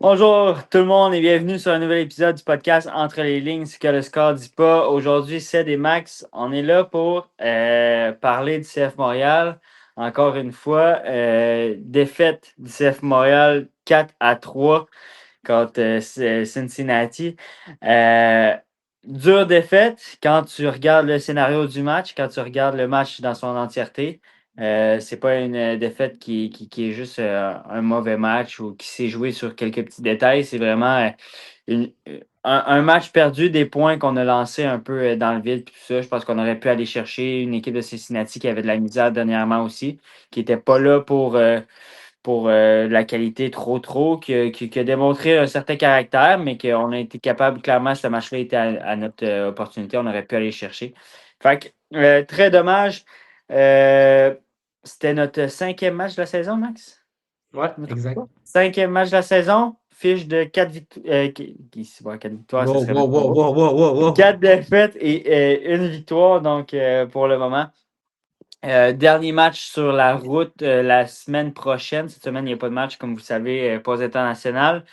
Bonjour tout le monde et bienvenue sur un nouvel épisode du podcast Entre les lignes, ce que le score dit pas. Aujourd'hui, Ced et Max, on est là pour parler du CF Montréal. Encore une fois, défaite du CF Montréal 4-3 contre Cincinnati. Euh, Dure défaite quand tu regardes le scénario du match, quand tu regardes le match dans son entièreté. C'est pas une défaite qui est juste un mauvais match ou qui s'est joué sur quelques petits détails. C'est vraiment un match perdu, des points qu'on a lancés un peu dans le vide. Puis tout ça, je pense qu'on aurait pu aller chercher une équipe de Cincinnati qui avait de la misère dernièrement aussi, qui n'était pas là pour la qualité trop, qui a démontré un certain caractère, mais qu'on a été capable, clairement, ce match-là était à notre opportunité, on aurait pu aller chercher. Fait que, très dommage. Euh, C'était notre cinquième match de la saison, Max? Ouais, Je me trompe exact. pas? Cinquième match de la saison, fiche de 4 victoires. C'est pas 4 victoires, ça Wow, serait wow, même pas wow, beau. wow, wow, wow, wow. 4 défaites et une victoire, donc pour le moment. Dernier match sur la route la semaine prochaine. Cette semaine, il n'y a pas de match, comme vous savez, pas international.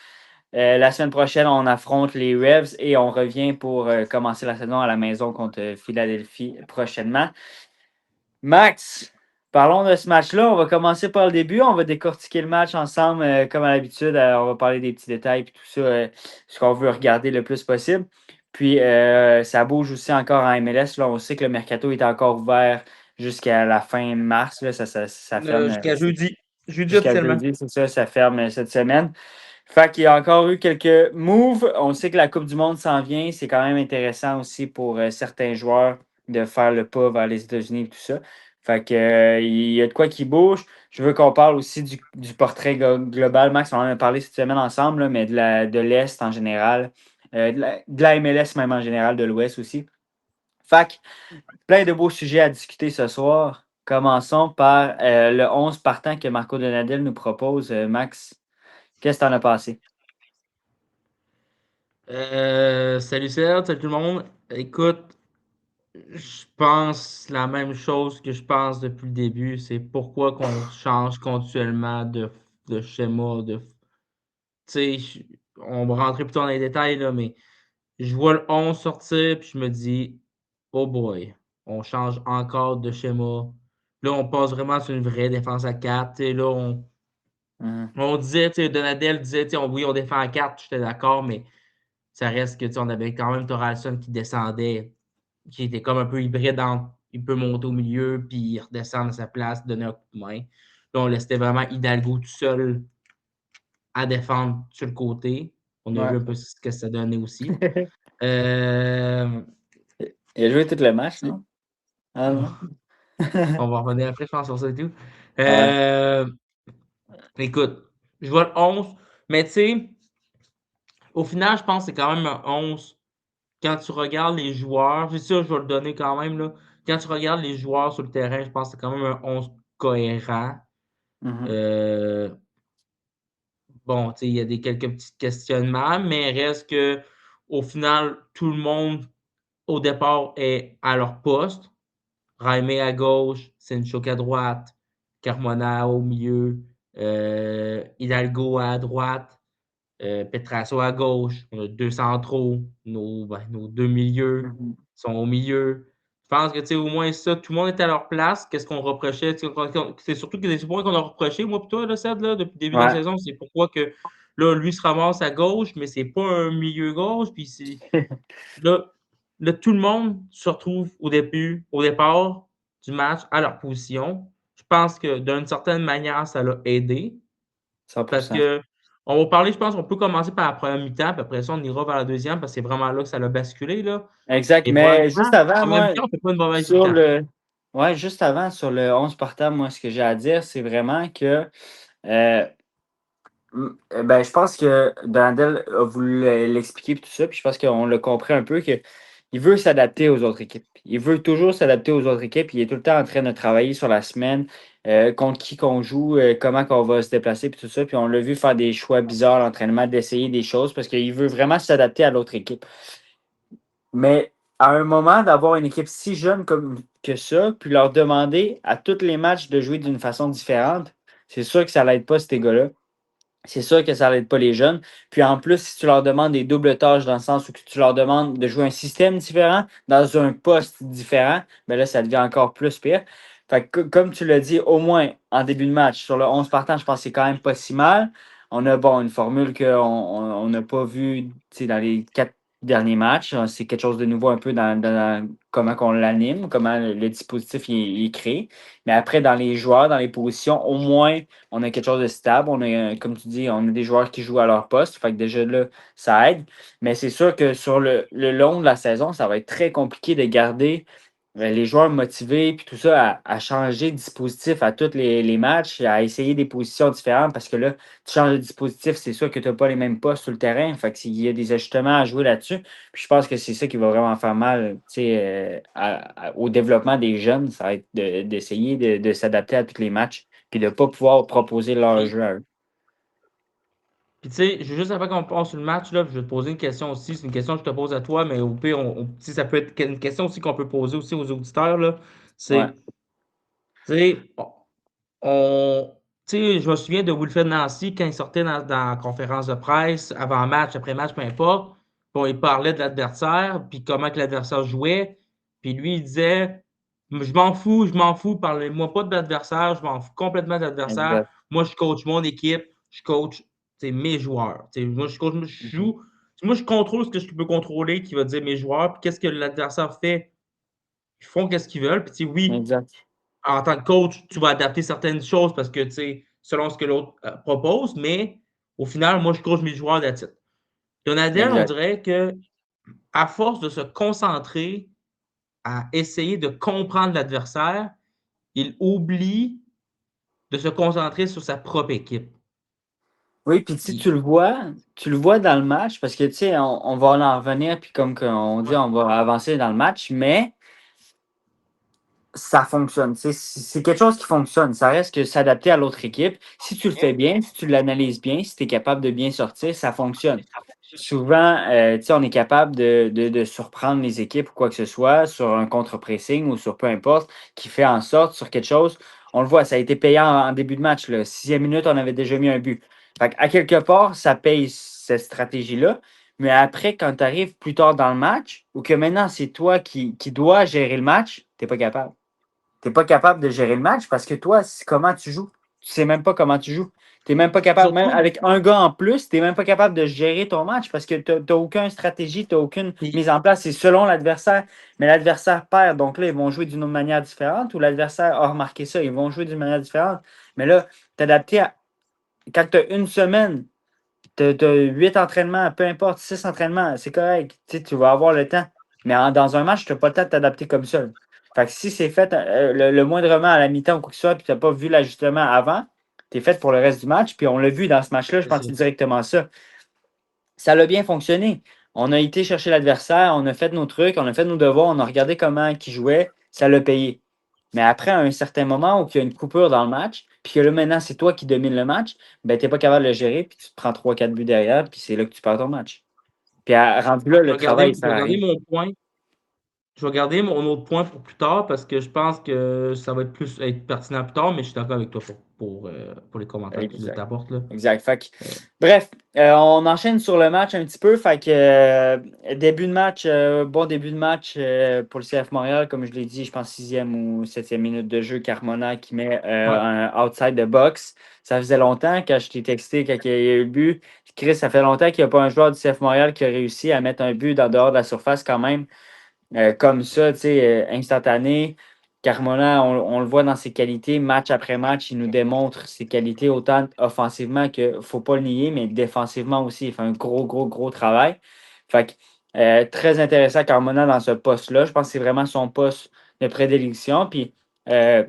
La semaine prochaine, on affronte les Revs et on revient pour commencer la saison à la maison contre Philadelphie prochainement. Max, parlons de ce match-là. On va commencer par le début. On va décortiquer le match ensemble, comme à l'habitude. On va parler des petits détails et tout ça, ce qu'on veut regarder le plus possible. Puis, ça bouge aussi encore en MLS. Là, on sait que le mercato est encore ouvert jusqu'à la fin mars. Là, ça ferme Jusqu'à jeudi. Jeudi jusqu'à officiellement. jeudi, c'est ça, ça ferme cette semaine. Fait qu'il y a encore eu quelques moves. On sait que la Coupe du Monde s'en vient. C'est quand même intéressant aussi pour certains joueurs de faire le pas vers les États-Unis et tout ça. Fait que, il y a de quoi qui bouge. Je veux qu'on parle aussi du portrait global. Max, on en a parlé cette semaine ensemble, là, mais de l'Est en général. De la MLS même en général, de l'Ouest aussi. Fait que, plein de beaux sujets à discuter ce soir. Commençons par le 11 partant que Marco Donadel nous propose. Max, qu'est-ce que tu en as passé? Salut Serge, salut tout le monde. Écoute, je pense la même chose que je pense depuis le début. C'est pourquoi qu'on change continuellement de schéma. Tu sais, on va rentrer plus tard dans les détails, là, mais je vois le 11 sortir, puis je me dis, oh boy, on change encore de schéma. Là, on passe vraiment sur une vraie défense à 4. Tu sais, là, Hum, on disait, tu sais, Donadel disait, tu sais, oui, on défend à 4, j'étais d'accord, mais ça reste que, tu sais, on avait quand même Thoralson qui descendait, qui était comme un peu hybride entre, il peut monter au milieu, puis redescendre à sa place, donner un coup de main. Là, on laissait vraiment Hidalgo tout seul à défendre sur le côté. On a vu ouais. un peu ce que ça donnait aussi. Euh, Il a joué tout le match, non? Ah non? on va revenir après, je pense, sur ça et tout. Ouais. Euh, Écoute, je vois le 11, mais tu sais, au final, je pense que c'est quand même un 11. Quand tu regardes les joueurs, c'est sûr, je vais le donner quand même, là. Quand tu regardes les joueurs sur le terrain, je pense que c'est quand même un 11 cohérent. Mhm. Euh, bon, tu sais, il y a quelques petits questionnements, mais reste que au final, tout le monde au départ est à leur poste. Raimé à gauche, Senchuk à droite, Carmona au milieu, Hidalgo à droite, Petrasso à gauche. On a deux centraux, nos deux milieux Mhm. sont au milieu. Je pense que, tu sais, au moins ça, tout le monde est à leur place. Qu'est-ce qu'on reprochait? C'est surtout que des points qu'on a reproché, moi et toi, là, Seth, là, depuis le début de la Ouais. saison, c'est pourquoi que là, lui se ramasse à gauche, mais c'est pas un milieu gauche. Puis là, là, tout le monde se retrouve au départ du match à leur position. Je pense que d'une certaine manière, ça l'a aidé. Parce 100%. que on va parler, je pense qu'on peut commencer par la première mi-temps, puis après ça, on ira vers la deuxième, parce que c'est vraiment là que ça l'a basculé, là. Exact. Et première Mais juste mi-temps, avant, première moi, mi-temps, on fait pas une mauvaise sur mi-temps. le. Ouais, juste avant, sur le 11 partant, moi, ce que j'ai à dire, c'est vraiment que euh, ben, je pense que Donadel a voulu l'expliquer et tout ça, puis je pense qu'on l'a compris un peu qu'il veut s'adapter aux autres équipes. Il veut toujours s'adapter aux autres équipes. Il est tout le temps en train de travailler sur la semaine, contre qui qu'on joue, comment qu'on va se déplacer, puis tout ça. Puis on l'a vu faire des choix bizarres à l'entraînement, d'essayer des choses parce qu'il veut vraiment s'adapter à l'autre équipe. Mais à un moment, d'avoir une équipe si jeune comme que ça, puis leur demander à tous les matchs de jouer d'une façon différente, c'est sûr que ça l'aide pas, ces gars-là. c'est sûr que ça n'aide pas les jeunes. Puis en plus, si tu leur demandes des doubles tâches dans le sens où tu leur demandes de jouer un système différent dans un poste différent, ben là, ça devient encore plus pire. Fait que, comme tu l'as dit, au moins en début de match, sur le 11 partant, je pense que c'est quand même pas si mal. On a bon, une formule qu'on n'a pas vue dans les 4 derniers matchs. C'est quelque chose de nouveau un peu dans comment on l'anime, comment le dispositif il est créé. Mais après, dans les joueurs, dans les positions, au moins on a quelque chose de stable. On a, comme tu dis, on a des joueurs qui jouent à leur poste. Fait que déjà là, ça aide. Mais c'est sûr que sur le long de la saison, ça va être très compliqué de garder les joueurs motivés puis tout ça à changer de dispositif à tous les matchs, à essayer des positions différentes parce que là, tu changes de dispositif, c'est sûr que tu n'as pas les mêmes postes sur le terrain. Fait que s'il y a des ajustements à jouer là-dessus. Puis je pense que c'est ça qui va vraiment faire mal, tu sais, au développement des jeunes. Ça va être d'essayer de s'adapter à tous les matchs puis de ne pas pouvoir proposer leur Puis, jeu à eux. puis tu sais, juste avant qu'on passe sur le match, là, je vais te poser une question aussi. C'est une question que je te pose à toi, mais au pire, si ça peut être une question aussi qu'on peut poser aussi aux auditeurs, là. Ouais, C'est, tu sais, on, tu sais, je me souviens de Wilfred Nancy quand il sortait dans la conférence de presse, avant match, après match, peu importe. Bon, il parlait de l'adversaire, puis comment que l'adversaire jouait. Puis lui, il disait, je m'en fous, parlez-moi pas de l'adversaire, je m'en fous complètement de l'adversaire. exact. Moi, je coach mon équipe, je coach, mes joueurs. Tu sais, moi, je coach, je Mhm. joue, moi, je contrôle ce que je peux contrôler, qui va dire mes joueurs, puis qu'est-ce que l'adversaire fait. Ils font qu'est-ce qu'ils veulent, puis tu sais, oui, Exact. en tant que coach, tu vas adapter certaines choses parce que, tu sais, selon ce que l'autre propose, mais au final, moi, je coach mes joueurs d'attitude. Donadel, on Exact. dirait que à force de se concentrer à essayer de comprendre l'adversaire, il oublie de se concentrer sur sa propre équipe. Oui, puis si Il- tu le vois dans le match, parce que tu sais, on va en revenir, puis comme on dit, ouais, on va avancer dans le match, mais ça fonctionne. C'est quelque chose qui fonctionne. Ça reste que s'adapter à l'autre équipe. Si tu le fais bien, si tu l'analyses bien, si tu es capable de bien sortir, ça fonctionne. Souvent, tu sais, on est capable de surprendre les équipes ou quoi que ce soit sur un contre-pressing ou sur peu importe, qui fait en sorte sur quelque chose. On le voit, ça a été payant en début de match. Là. 6e minute, on avait déjà mis un but. Fait à quelque part, ça paye cette stratégie-là. Mais après, quand tu arrives plus tard dans le match, ou que maintenant c'est toi qui dois gérer le match, tu n'es pas capable. Tu n'es pas capable de gérer le match parce que toi, comment tu joues? Tu ne sais même pas comment tu joues. Tu n'es même pas capable, même surtout, avec un gars en plus, tu n'es même pas capable de gérer ton match parce que tu n'as aucune stratégie, tu n'as aucune mise puis, en place. C'est selon l'adversaire. Mais l'adversaire perd. Donc là, ils vont jouer d'une autre manière différente ou l'adversaire a remarqué ça. Ils vont jouer d'une manière différente. Mais là, t'adapter à. Quand tu as une semaine, tu as 8 entraînements, peu importe, 6 entraînements, c'est correct. Tu vas avoir le temps. Mais dans un match, tu n'as pas le temps de t'adapter comme ça. Fait que si c'est fait le moindrement à la mi-temps ou quoi que ce soit, puis tu n'as pas vu l'ajustement avant, tu es fait pour le reste du match. Puis on l'a vu dans ce match-là, je c'est pense ça. que c'est directement ça. Ça a bien fonctionné. On a été chercher l'adversaire, on a fait nos trucs, on a fait nos devoirs, on a regardé comment il jouait, ça l'a payé. Mais après, à un certain moment où il y a une coupure dans le match, puis que là, maintenant, c'est toi qui domines le match, ben, tu n'es pas capable de le gérer, puis tu te prends 3 4 buts derrière, puis c'est là que tu perds ton match. Puis rendu là, Je le vais garder, travail, il je sert vais à garder rien. mon point. Je vais garder mon autre point pour plus tard parce que je pense que ça va être pertinent plus tard, mais je suis d'accord avec toi pour les commentaires que tu Exact. t'apportes là. Exact. Fait que, Euh, bref, on enchaîne sur le match un petit peu. Fait que début de match, bon début de match pour le CF Montréal, comme je l'ai dit, je pense 6e ou 7e minute de jeu, Carmona qui met ouais. un outside de box. Ça faisait longtemps quand je t'ai texté quand il y a eu le but. Chris, ça fait longtemps qu'il n'y a pas un joueur du CF Montréal qui a réussi à mettre un but en dehors de la surface quand même. Comme ça, tu sais, instantané. Carmona, on le voit dans ses qualités, match après match, il nous démontre ses qualités autant offensivement qu'il ne faut pas le nier, mais défensivement aussi. Il fait un gros, gros, gros travail. Fait que, très intéressant, Carmona, dans ce poste-là. Je pense que c'est vraiment son poste de prédilection. Puis, euh,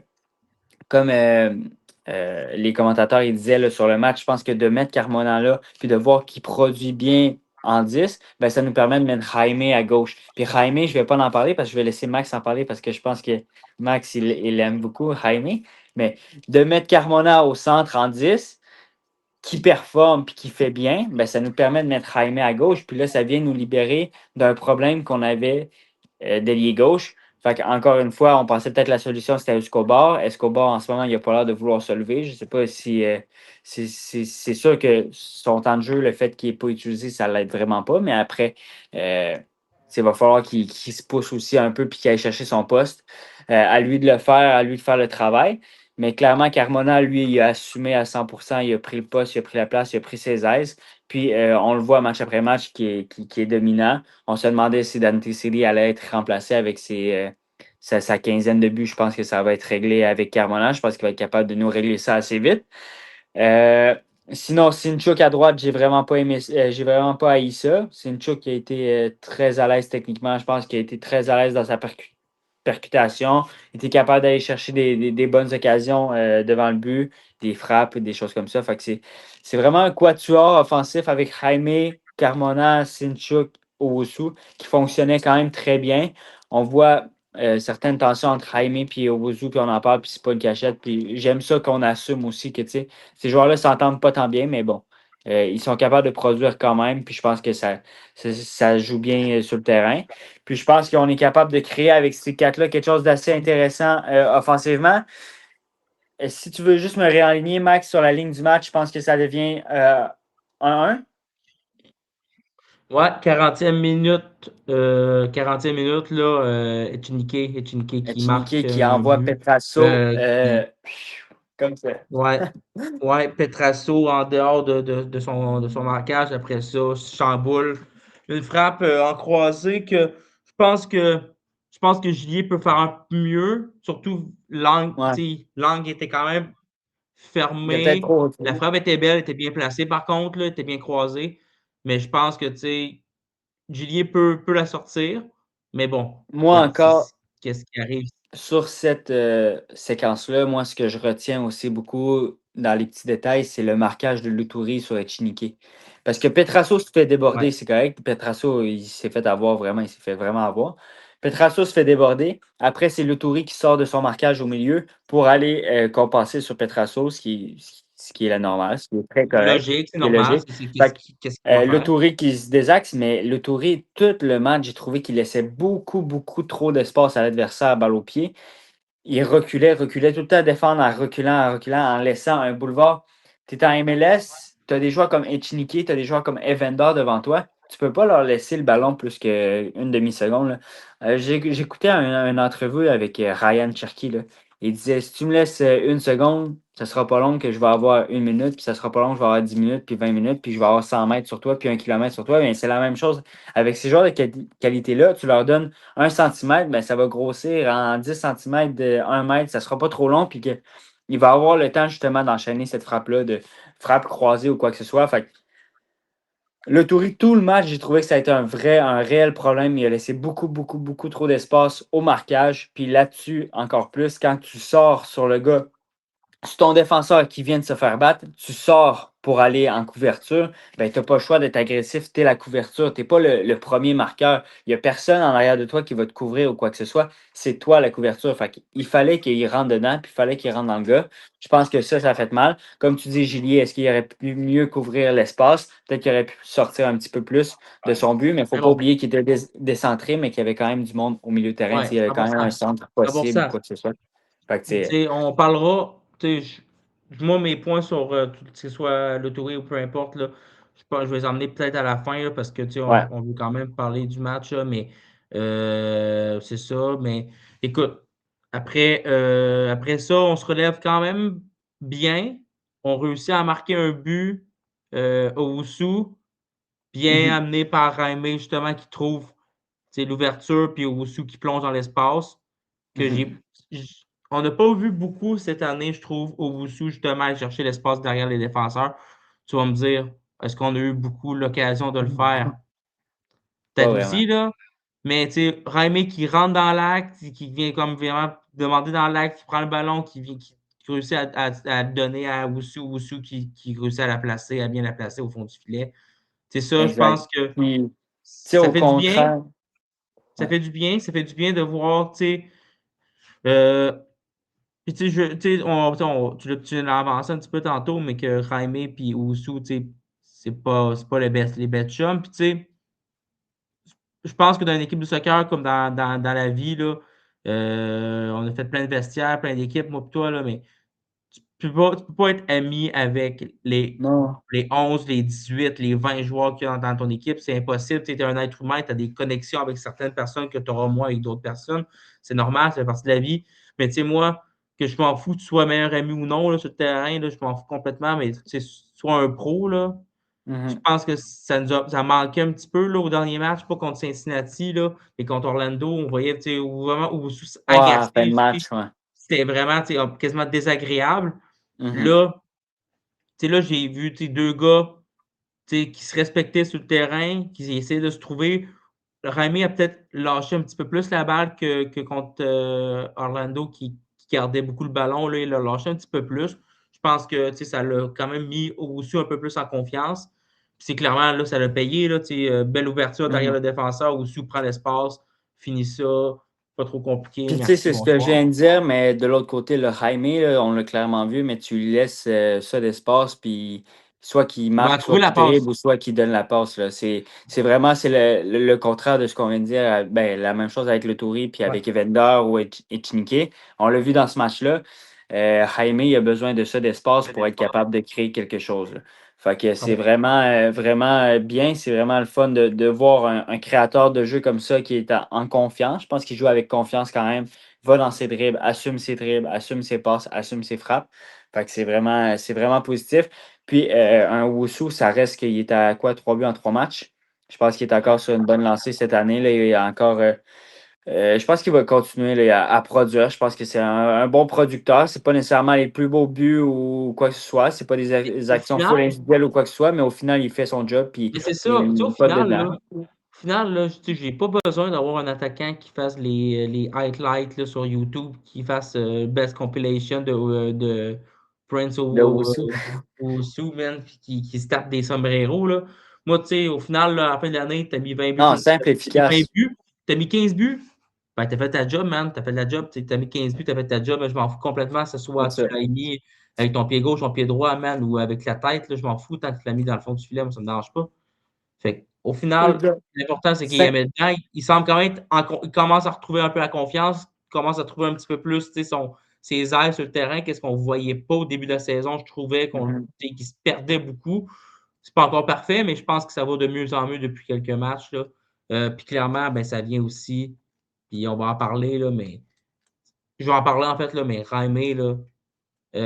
comme les commentateurs ils disaient là, sur le match, je pense que de mettre Carmona là, puis de voir qu'il produit bien en 10, ben, ça nous permet de mettre Jaime à gauche. Puis Jaime, je ne vais pas en parler parce que je vais laisser Max en parler parce que je pense que Max, il aime beaucoup Jaime. Mais de mettre Carmona au centre en 10, qui performe puis qui fait bien, ben, ça nous permet de mettre Jaime à gauche. Puis là, ça vient nous libérer d'un problème qu'on avait d'ailier gauche. Fait encore une fois, on pensait peut-être la solution, c'était Escobar. Escobar, en ce moment, il n'a pas l'air de vouloir se lever. Je ne sais pas si c'est sûr que son temps de jeu, le fait qu'il n'ait pas utilisé, ça ne l'aide vraiment pas. Mais après, il va falloir qu'il se pousse aussi un peu et qu'il aille chercher son poste. À lui de le faire, à lui de faire le travail. Mais clairement, Carmona, lui, il a assumé à 100%, il a pris le poste, il a pris la place, il a pris ses aises. Puis on le voit match après match qui est dominant. On se demandait si Dante City allait être remplacé avec sa quinzaine de buts. Je pense que ça va être réglé avec Carmona. Je pense qu'il va être capable de nous régler ça assez vite. Euh, Sinon, Sinchuk à droite, j'ai vraiment pas haï ça. Sinchuk qui a été très à l'aise techniquement. Je pense qu'il a été très à l'aise dans sa percutation. Il était capable d'aller chercher des bonnes occasions devant le but, des frappes, des choses comme ça. Fait que c'est vraiment un quatuor offensif avec Jaime, Carmona, Sinchuk, Owusu qui fonctionnait quand même très bien. On voit certaines tensions entre Jaime et Owusu, puis on en parle, puis c'est pas une cachette. Puis j'aime ça qu'on assume aussi que ces joueurs-là ne s'entendent pas tant bien, mais bon. Ils sont capables de produire quand même, puis je pense que ça joue bien sur le terrain. Puis je pense qu'on est capable de créer avec ces quatre-là quelque chose d'assez intéressant offensivement. Si tu veux juste me réaligner, Max, sur la ligne du match, je pense que ça devient 1-1. Ouais, 40e minute, là, Echenique qui marque Echenique qui un envoie but. Petrasso Qui, comme ça. ouais, ouais, Petrasso en dehors de son marquage, après ça, chamboule. Une frappe en croisée que je pense que je pense que Julier peut faire un peu mieux. Surtout Ouais. l'angle était quand même Il a peut-être fermé. trop La reculé. frappe était belle, était bien placée par contre, là, était bien croisée. Mais je pense que Julier peut la sortir. Mais bon, Moi regarde, encore, qu'est-ce qui arrive? sur cette séquence-là, moi, ce que je retiens aussi beaucoup dans les petits détails, c'est le marquage de Luturi sur Echinique. Parce que Petrasso se fait déborder, Ouais. c'est correct. Petrasso, il s'est fait avoir vraiment, il s'est fait vraiment avoir. Petrasso se fait déborder. Après, c'est Luturi qui sort de son marquage au milieu pour aller compenser sur Petrasso, ce qui est la normale, ce qui est très correct, Logique, c'est ce qui est normal. logique. Fait que, Qu'est-ce qu'il doit faire? Luturi qui se désaxe, mais Luturi, tout le match, j'ai trouvé qu'il laissait beaucoup, beaucoup trop d'espace à l'adversaire à balle au pied. Il reculait, reculait, tout le temps à défendre en reculant, en laissant un boulevard. Tu es en MLS, tu as des joueurs comme Echiniki, tu as des joueurs comme Evander devant toi. Tu peux pas leur laisser le ballon plus qu'une demi-seconde, là. J'écoutais une entrevue avec Ryan Cherky, là. Il disait, si tu me laisses une seconde, ça sera pas long que je vais avoir une minute, puis ça sera pas long que je vais avoir 10 minutes, puis 20 minutes, puis je vais avoir 100 mètres sur toi, puis 1 kilomètre sur toi. Mais c'est la même chose avec ces joueurs de qualité-là. Tu leur donnes 1 centimètre, ben, ça va grossir en 10 centimètres de 1 mètre. Ça ne sera pas trop long. Puis il va avoir le temps justement d'enchaîner cette frappe-là, de frappe croisée ou quoi que ce soit. Fait que le Touri, tout le match, j'ai trouvé que ça a été un réel problème. Il a laissé beaucoup, beaucoup, beaucoup trop d'espace au marquage. Puis là-dessus, encore plus, quand tu sors sur le gars, si ton défenseur qui vient de se faire battre, tu sors pour aller en couverture, ben, tu n'as pas le choix d'être agressif. Tu es la couverture. Tu n'es pas le premier marqueur. Il n'y a personne en arrière de toi qui va te couvrir ou quoi que ce soit. C'est toi la couverture. Il fallait qu'il rentre dedans, puis il fallait qu'il rentre dans le gars. Je pense que ça a fait mal. Comme tu dis, Gillier, est-ce qu'il aurait pu mieux couvrir l'espace? Peut-être qu'il aurait pu sortir un petit peu plus de son but, mais il ne faut Mais pas bon, oublier qu'il était décentré, mais qu'il y avait quand même du monde au milieu de terrain. ouais, Il y avait quand même un 100%. centre possible ou 100%. quoi que ce soit. Fait que, On parlera, moi, mes points sur que ce soit l'autorité ou peu importe, là, je vais les emmener peut-être à la fin, là, parce que ouais. on veut quand même parler du match, là, mais c'est ça. Mais écoute, après ça, on se relève quand même bien. On réussit à marquer un but au Wusu, bien Mhm. amené par Jaime, justement, qui trouve l'ouverture, puis au Wusu qui plonge dans l'espace que Mhm. on n'a pas vu beaucoup cette année, je trouve, au Owusu, justement, aller chercher l'espace derrière les défenseurs. Tu vas me dire, est-ce qu'on a eu beaucoup l'occasion de le faire? Pas Peut-être vraiment. aussi, là. Mais, tu sais, Raimé qui rentre dans l'acte, qui vient comme vraiment demander dans l'acte, qui prend le ballon, qui réussit à le donner à Owusu, Owusu qui réussit à la placer, à bien la placer au fond du filet. C'est ça, je Exact. pense que Puis, tu sais, ça au fait du bien. contraire, Ça ouais. fait du bien. Ça fait du bien de voir, tu sais, euh, puis tu sais, tu l'as avancé un petit peu tantôt, mais que Jaime puis Oussou, tu sais, c'est pas les best chums. Puis tu sais, je pense que dans une équipe de soccer comme dans la vie, là, On a fait plein de vestiaires, plein d'équipes, moi et toi, là, mais tu peux pas être ami avec Non. les 11, les 18, les 20 joueurs qu'il y a dans ton équipe. C'est impossible. Tu es un être humain, tu as des connexions avec certaines personnes que tu auras moins avec d'autres personnes. C'est normal, ça fait partie de la vie. Mais tu sais, moi, que je m'en fous que tu sois meilleur ami ou non là, sur le terrain, là, je m'en fous complètement. Mais tu sais, sois un pro, là. Je Mhm. pense que ça manquait un petit peu là, au dernier match, pas contre Cincinnati, là, mais contre Orlando. On voyait tu sais, vraiment Ouais, à la fin de agressif. match, ouais. C'était vraiment tu sais, quasiment désagréable. Mhm. Là, tu sais, là, j'ai vu tu sais, deux gars tu sais, qui se respectaient sur le terrain, qui essayaient de se trouver. Raimi a peut-être lâché un petit peu plus la balle que contre Orlando qui gardait beaucoup le ballon. Là, il l'a lâché un petit peu plus. Je pense que tu sais, ça l'a quand même mis au-dessus un peu plus en confiance. Puis c'est clairement, là, ça l'a payé. Là, tu sais, belle ouverture derrière Mhm. le défenseur. Au-dessus, prend l'espace, finit ça. Pas trop compliqué. Puis tu sais, Merci, c'est ce que je bonsoir. viens de dire, mais de l'autre côté, le Jaime, là, on l'a clairement vu, mais tu lui laisses ça d'espace, puis soit qu'il Il va marque, soit trouver la qu'il passe. dribble, ou soit qu'il donne la passe. Là. C'est vraiment c'est le contraire de ce qu'on vient de dire. Ben, la même chose avec le Touri, puis Ouais, avec Evander ou Echinike. On l'a vu dans ce match-là. Jaime, il a besoin de ça d'espace pour être capable de créer quelque chose. Là. Fait que c'est vraiment bien. C'est vraiment le fun de voir un créateur de jeu comme ça qui est en confiance. Je pense qu'il joue avec confiance quand même. Va dans ses dribbles, assume ses passes, assume ses frappes. Fait que c'est vraiment positif. Puis un Wusu, ça reste qu'il est à quoi, 3 buts en 3 matchs. Je pense qu'il est encore sur une bonne lancée cette année. Là. Il est encore. Je pense qu'il va continuer là, à produire. Je pense que c'est un bon producteur. C'est pas nécessairement les plus beaux buts ou quoi que ce soit. C'est pas des au actions full final, individuelles ou quoi que ce soit, mais au final, il fait son job puis mais c'est ça. Tu sais, il pas dedans. au final, là, tu sais, j'ai pas besoin d'avoir un attaquant qui fasse les highlights là, sur YouTube, qui fasse best compilation de Prince Le Wusu. au Sue, man, puis qui se tape des sombreros, là. Moi, tu sais, au final, là, à la fin de l'année, t'as mis 20 buts, Non, simple, t'as mis 20 efficace. buts, t'as mis 15 buts. Ben, t'as fait ta job, man. T'as fait la job. T'as mis 15 buts, t'as fait ta job. Ben, je m'en fous complètement, que ce soit C'est tu ça. l'as mis avec ton pied gauche, ton pied droit, man, ou avec la tête, là, je m'en fous tant que tu l'as mis dans le fond du filet, moi, ça me dérange pas. Fait au final, Exact. l'important, c'est qu'il Cinq- aimait dedans. Il semble quand même il commence à retrouver un peu la confiance, il commence à trouver un petit peu plus ses ailes sur le terrain. Qu'est-ce qu'on ne voyait pas au début de la saison? Je trouvais Mhm. qu'il se perdait beaucoup. C'est pas encore parfait, mais je pense que ça va de mieux en mieux depuis quelques matchs. Là. Puis clairement, ben, ça vient aussi, puis on va en parler, là, mais je vais en parler en fait, là, mais Raimé, là, je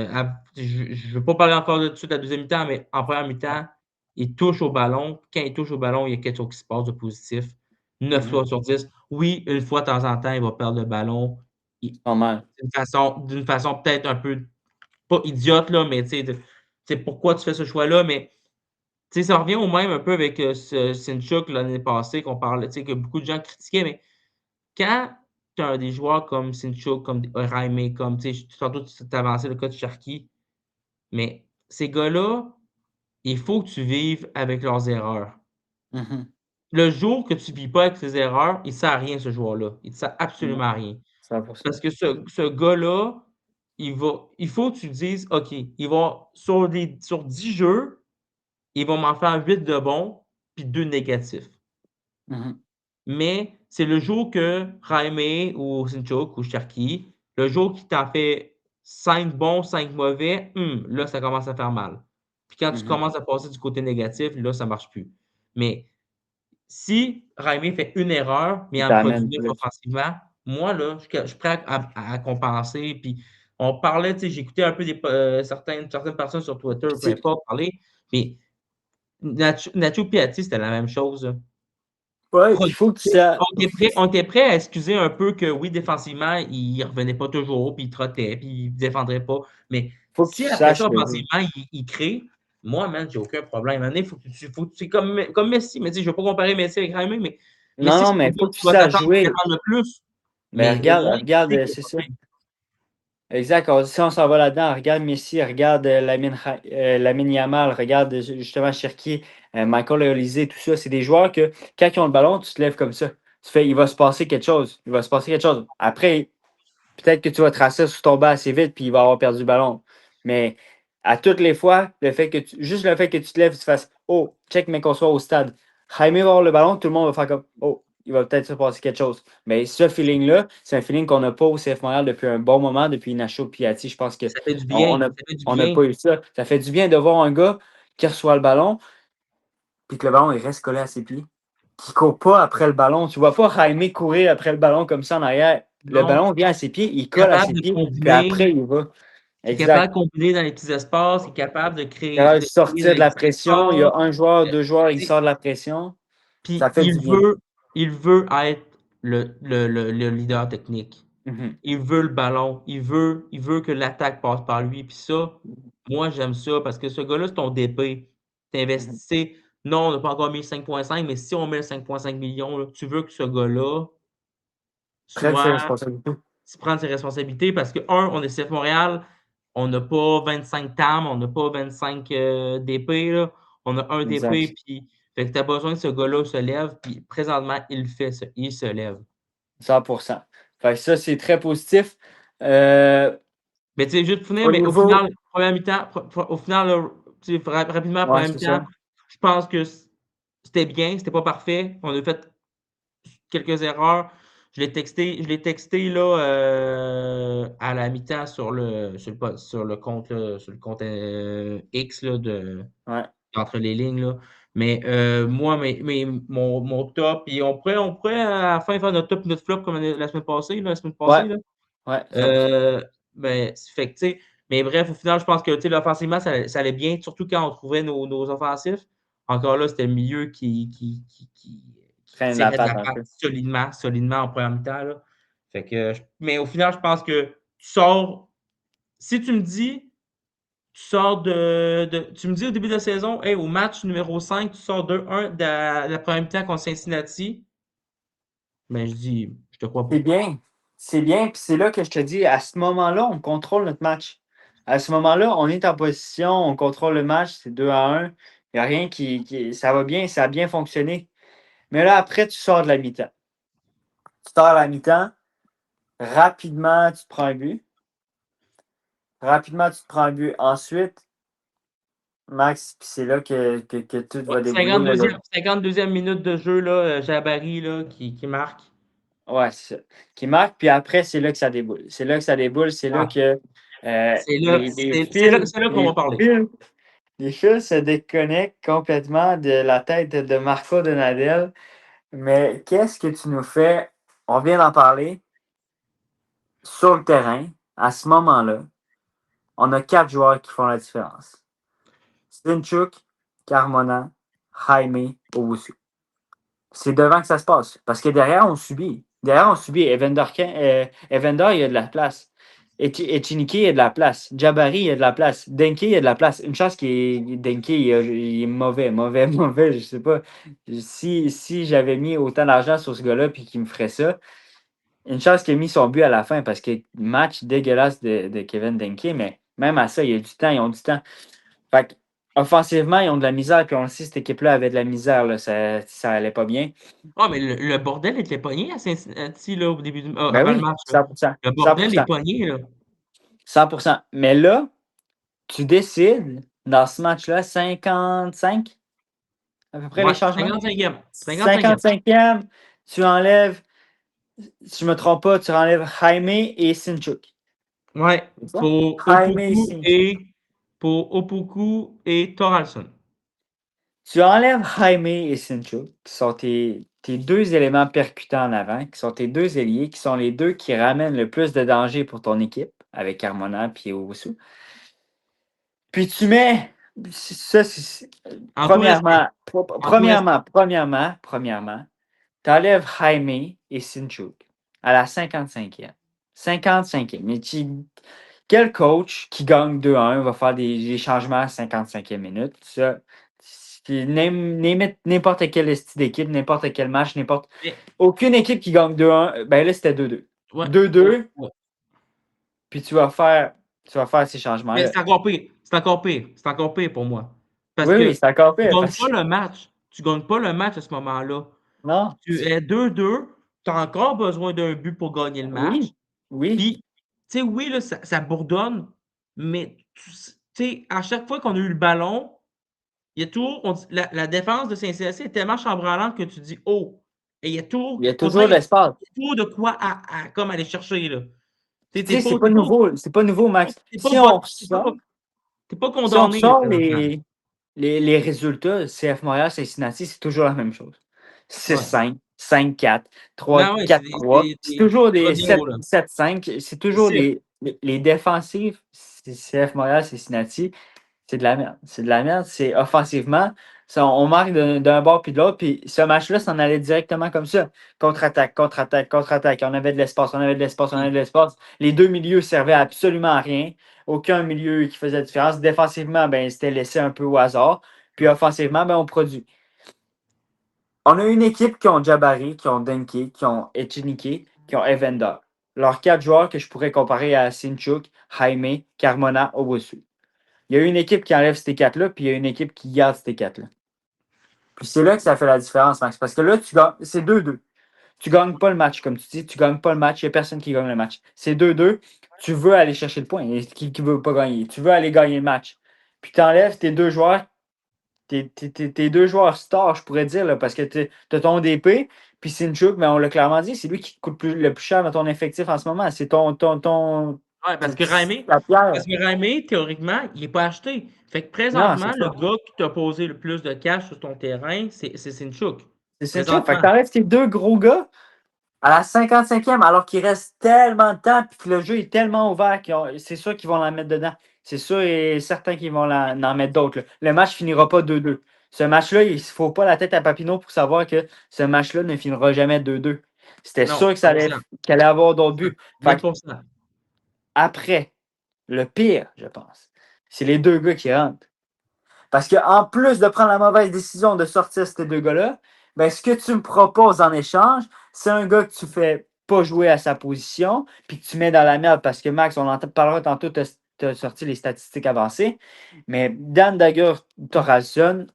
ne veux pas parler encore de suite de la deuxième mi-temps, mais en première mi-temps, il touche au ballon. Quand il touche au ballon, il y a quelque chose qui se passe de positif. 9 Mhm. fois sur 10. Oui, une fois de temps en temps, il va perdre le ballon. Normal. D'une façon peut-être un peu pas idiote, là, mais tu sais, pourquoi tu fais ce choix-là? Mais tu sais, ça revient au même un peu avec Sinchuk l'année passée qu'on parlait, tu sais, que beaucoup de gens critiquaient, mais quand tu as des joueurs comme Sinchuk, comme Raimé, comme tu sais, tantôt tu avancé le cas de Cherki, mais ces gars-là, il faut que tu vives avec leurs erreurs. Mhm. Le jour que tu ne vis pas avec ses erreurs, il ne sert à rien, ce joueur-là. Il ne sert Non, absolument à rien. 100%. Parce que ce gars-là, il faut que tu dises, OK, sur 10 jeux, il va m'en faire 8 de bons, puis 2 négatifs. Mhm. Mais c'est le jour que Jaime ou Sinchuk ou Cherki, le jour qu'il t'en fait 5 bons, 5 mauvais, là, ça commence à faire mal. Puis quand tu Mhm. commences à passer du côté négatif, là, ça ne marche plus. Mais si Jaime fait une erreur, mais Il en produit t'amène 9 plus. offensivement, moi, là, je suis prêt à compenser. Puis on parlait, tu sais, j'écoutais un peu certaines personnes sur Twitter, Puis peu importe, parler. Mais Nacho Piatti, c'était la même chose. Là. ouais, puis il faut que Productif. ça. On était prêt à excuser un peu que oui, défensivement, il ne revenait pas toujours, puis il trottait, puis il ne défendrait pas. Mais Faut que tu si après ça, saches le jeu. offensivement, il crée, moi, man, j'ai aucun problème. Il c'est comme Messi, mais tu sais, je ne veux pas comparer Messi avec Jaime, mais Non, Messi, non, c'est le mais gars faut que que tu tu vas saches t'attendre qu'il jouer. défende le plus. Mais Mais au regarde, moins, il regarde, sait qu'il c'est est pas ça. bien. Exact. Si on s'en va là-dedans, regarde Messi, regarde Lamine Yamal, regarde justement Cherki, Michael Olise, tout ça. C'est des joueurs que quand ils ont le ballon, tu te lèves comme ça. Tu fais, il va se passer quelque chose. Il va se passer quelque chose. Après, peut-être que tu vas tracer sur ton bas assez vite puis il va avoir perdu le ballon. Mais à toutes les fois, juste le fait que tu te lèves, tu fasses Oh, check, mais qu'on soit au stade. Jaime va avoir le ballon, tout le monde va faire comme Oh. il va peut-être se passer quelque chose. Mais ce feeling-là, c'est un feeling qu'on n'a pas au CF Montréal depuis un bon moment, depuis Nacho Piatti. Je pense Ça fait du qu'on bien, n'a ça fait du on n'a bien. pas eu ça. Ça fait du bien de voir un gars qui reçoit le ballon, puis que le ballon il reste collé à ses pieds. Qui ne court pas après le ballon. Tu ne vois pas Jaime courir après le ballon comme ça en arrière. Le Non, ballon vient à ses pieds, il colle à capable ses de pieds, puis combiner, après, il va. qui est capable Exact. de combiner dans les petits espaces, qui est capable Capable de de créer dans sortir de les la petits pression. Il y espaces. a un joueur, Euh, deux joueurs, il tu sais, sort de la pression. Ça puis fait du bien. il veut être le leader technique. Mhm. Il veut le ballon. Il veut que l'attaque passe par lui. Puis ça, moi, j'aime ça parce que ce gars-là, c'est ton DP. Mhm. T'investissais. Non, on n'a pas encore mis 5,5, mais si on met 5,5 millions, là, tu veux que ce gars-là Prenne ses soit responsabilités. prendre ses responsabilités parce que, un, on est CF Montréal, on n'a pas 25 TAM, on n'a pas 25 DP, là. On a un DP, Exact. puis fait que tu as besoin que ce gars-là se lève, puis présentement, il le fait, il se lève. 100%. Fait que ça, c'est très positif. Euh, Mais tu sais, juste pour finir, Au mais au niveau. final, première mi-temps, au final, là, tu sais, rapidement, Ouais, première c'est mi-temps, ça. je pense que c'était bien, c'était pas parfait. On a fait quelques erreurs. Je l'ai texté là, à la mi-temps sur le compte, là, sur le compte X là, Ouais. entre les lignes. Là. Mais moi, mon top, et on pourrait à la fin faire notre top et notre flop comme la semaine passée. La semaine Ouais. passée là. Ouais. 100%. Euh, fait que, tu sais, mais bref, au final, je pense que tu sais, offensivement, ça allait bien, surtout quand on trouvait nos offensifs. Encore là, c'était le milieu qui Traîne la tirait de patte la un patte peu. solidement en première mi-temps. Là. Fait que, mais au final, je pense que tu sors. Si tu me dis, tu sors tu me dis au début de la saison, hey, au match numéro 5 tu sors 2-1 de la première mi-temps contre Cincinnati, ben je dis, je te crois C'est pas. bien. C'est bien. Puis c'est là que je te dis, à ce moment-là, on contrôle notre match. À ce moment-là, on est en position, on contrôle le match, c'est 2-1. Il n'y a rien ça va bien, ça a bien fonctionné. Mais là, après, tu sors de la mi-temps. Tu sors à la mi-temps, rapidement, tu te prends un but. Rapidement, tu te prends un but. Ensuite, Max, puis c'est là que tout Ouais, va débouler. Là, 52e minute de jeu, là, Jabari là, qui marque. ouais, c'est ça. Qui marque, puis après, c'est là que ça déboule. C'est là que ça déboule, c'est là Ah, que les c'est là qu'on va les parler. fils, les fils se déconnectent complètement de la tête de Marco Donadel. Mais qu'est-ce que tu nous fais? On vient d'en parler. Sur le terrain, à ce moment-là, on a quatre joueurs qui font la différence. Stinchuk, Carmona, Jaime, Owusu. C'est devant que ça se passe. Parce que derrière, on subit. Derrière, on subit. Evander, il y a de la place. Echinike, il y a de la place. Jabari, il y a de la place. Denke, il y a de la place. Une chance Denke, il est mauvais, mauvais, mauvais. Je sais pas. Si j'avais mis autant d'argent sur ce gars-là puis qu'il me ferait ça, une chance qu'il ait mis son but à la fin parce que match dégueulasse de Kevin Denke, mais même à ça, il y a du temps, ils ont du temps. Fait que, offensivement, ils ont de la misère, puis on le sait, cette équipe-là avait de la misère, là, ça allait pas bien. Ah, mais le bordel était pogné à Cincinnati là, Ben avant le oui, match. Là. 100%. Le bordel est 100%. pogné. Là. 100%. Mais là, tu décides, dans ce match-là, 55, à peu près les Ouais, changements. 55e. 55e. 55e, tu enlèves, si je me trompe pas, tu enlèves Jaime et Sinchuk. Ouais, C'est ça? pour Jaime et Opoku Sinchuk. et pour Opoku et Thoralson. Tu enlèves Jaime et Sincho, qui sont tes deux éléments percutants en avant, qui sont tes deux ailiers, qui sont les deux qui ramènent le plus de danger pour ton équipe, avec Carmona et Owusu. Puis tu mets, ça, Respect. En tout respect. premièrement, tu enlèves Jaime et Sincho à la 55e. 55e. Quel coach qui gagne 2-1 va faire des changements à 55e minute? Ça, n'importe quel style d'équipe, n'importe quel match, Mais, aucune équipe qui gagne 2-1, ben là, c'était 2-2. ouais, 2-2, ouais. puis tu vas faire ces Mais changements-là. c'est encore pire. C'est encore pire. C'est encore pire pour moi. Parce Oui, oui, que c'est encore tu pire gagnes pas parce que le match. Tu gagnes pas le match à ce moment-là. non, Tu es 2-2. Tu as encore besoin d'un but pour gagner le match. oui, oui, Puis, tu sais, oui, là, ça bourdonne, mais tu sais, à chaque fois qu'on a eu le ballon, il y a toujours, la défense de Saint-Cécile est tellement chambranlante que tu dis, oh, Et il y a Il y toujours, a on dirait, toujours de l'espace. il y a toujours de quoi comme aller chercher, là. Puis, T'es tu sais, pas, c'est pas nouveau. C'est pas nouveau, Max. t'es pas, t'es pas Si on condamné sort présentement. les résultats, CF Montréal, Cincinnati, c'est toujours la même chose. Ouais. 6-5, 5-4, Non, ouais, 3-4-3. C'est toujours ça va des bien haut, là. 7-5. C'est toujours C'est les défensives. CF Montréal, Cincinnati. C'est de la merde. C'est de la merde. C'est offensivement. On marque d'un bord puis de l'autre. Puis ce match-là s'en allait directement comme ça. Contre-attaque, contre-attaque, contre-attaque. On avait de l'espace, on avait de l'espace, on avait de l'espace. Les deux milieux servaient absolument à rien. Aucun milieu qui faisait la différence. Défensivement, ben, c'était laissé un peu au hasard. Puis offensivement, ben, on produit. On a une équipe qui ont Jabari, qui ont Denke, qui ont Echinike, qui ont Evander. Leurs quatre joueurs que je pourrais comparer à Sinchuk, Jaime, Carmona, Owusu. Il y a une équipe qui enlève ces quatre-là, puis il y a une équipe qui garde ces quatre-là. Puis c'est là que ça fait la différence, Max. Parce que là, tu gagnes, c'est 2-2. Tu ne gagnes pas le match, comme tu dis. Tu ne gagnes pas le match. Il n'y a personne qui gagne le match. C'est 2-2. Tu veux aller chercher le point. Qui ne veut pas gagner? Tu veux aller gagner le match. Puis tu enlèves tes deux joueurs, tes deux joueurs stars, je pourrais dire, là, parce que tu as ton DP, puis Sinchuk, mais on l'a clairement dit, c'est lui qui te coûte le plus cher dans ton effectif en ce moment. C'est Ouais, la pierre. parce que Raimé, théoriquement, il n'est pas acheté. Fait que Non, présentement, c'est le ça. gars qui t'a posé le plus de cash sur ton terrain, c'est Sinchuk. C'est Sinchuk. Fait que Présentement. t'enlèves tes deux gros gars à la 55e, alors qu'il reste tellement de temps et que le jeu est tellement ouvert c'est sûr qu'ils vont la mettre dedans. C'est sûr et certain qu'ils vont en mettre d'autres, là. Le match finira pas 2-2. Ce match-là, il ne faut pas la tête à Papineau pour savoir que ce match-là ne finira jamais 2-2. C'était Non, sûr que qu'elle allait avoir d'autres buts. Fait que 1000%. après, le pire, je pense, c'est les deux gars qui rentrent. Parce qu'en plus de prendre la mauvaise décision de sortir ces deux gars-là, ben, ce que tu me proposes en échange, c'est un gars que tu fais pas jouer à sa position, puis que tu mets dans la merde parce que Max, on en parlera tantôt, tu as sorti les statistiques avancées. Mais Dan Dagger Thoralson,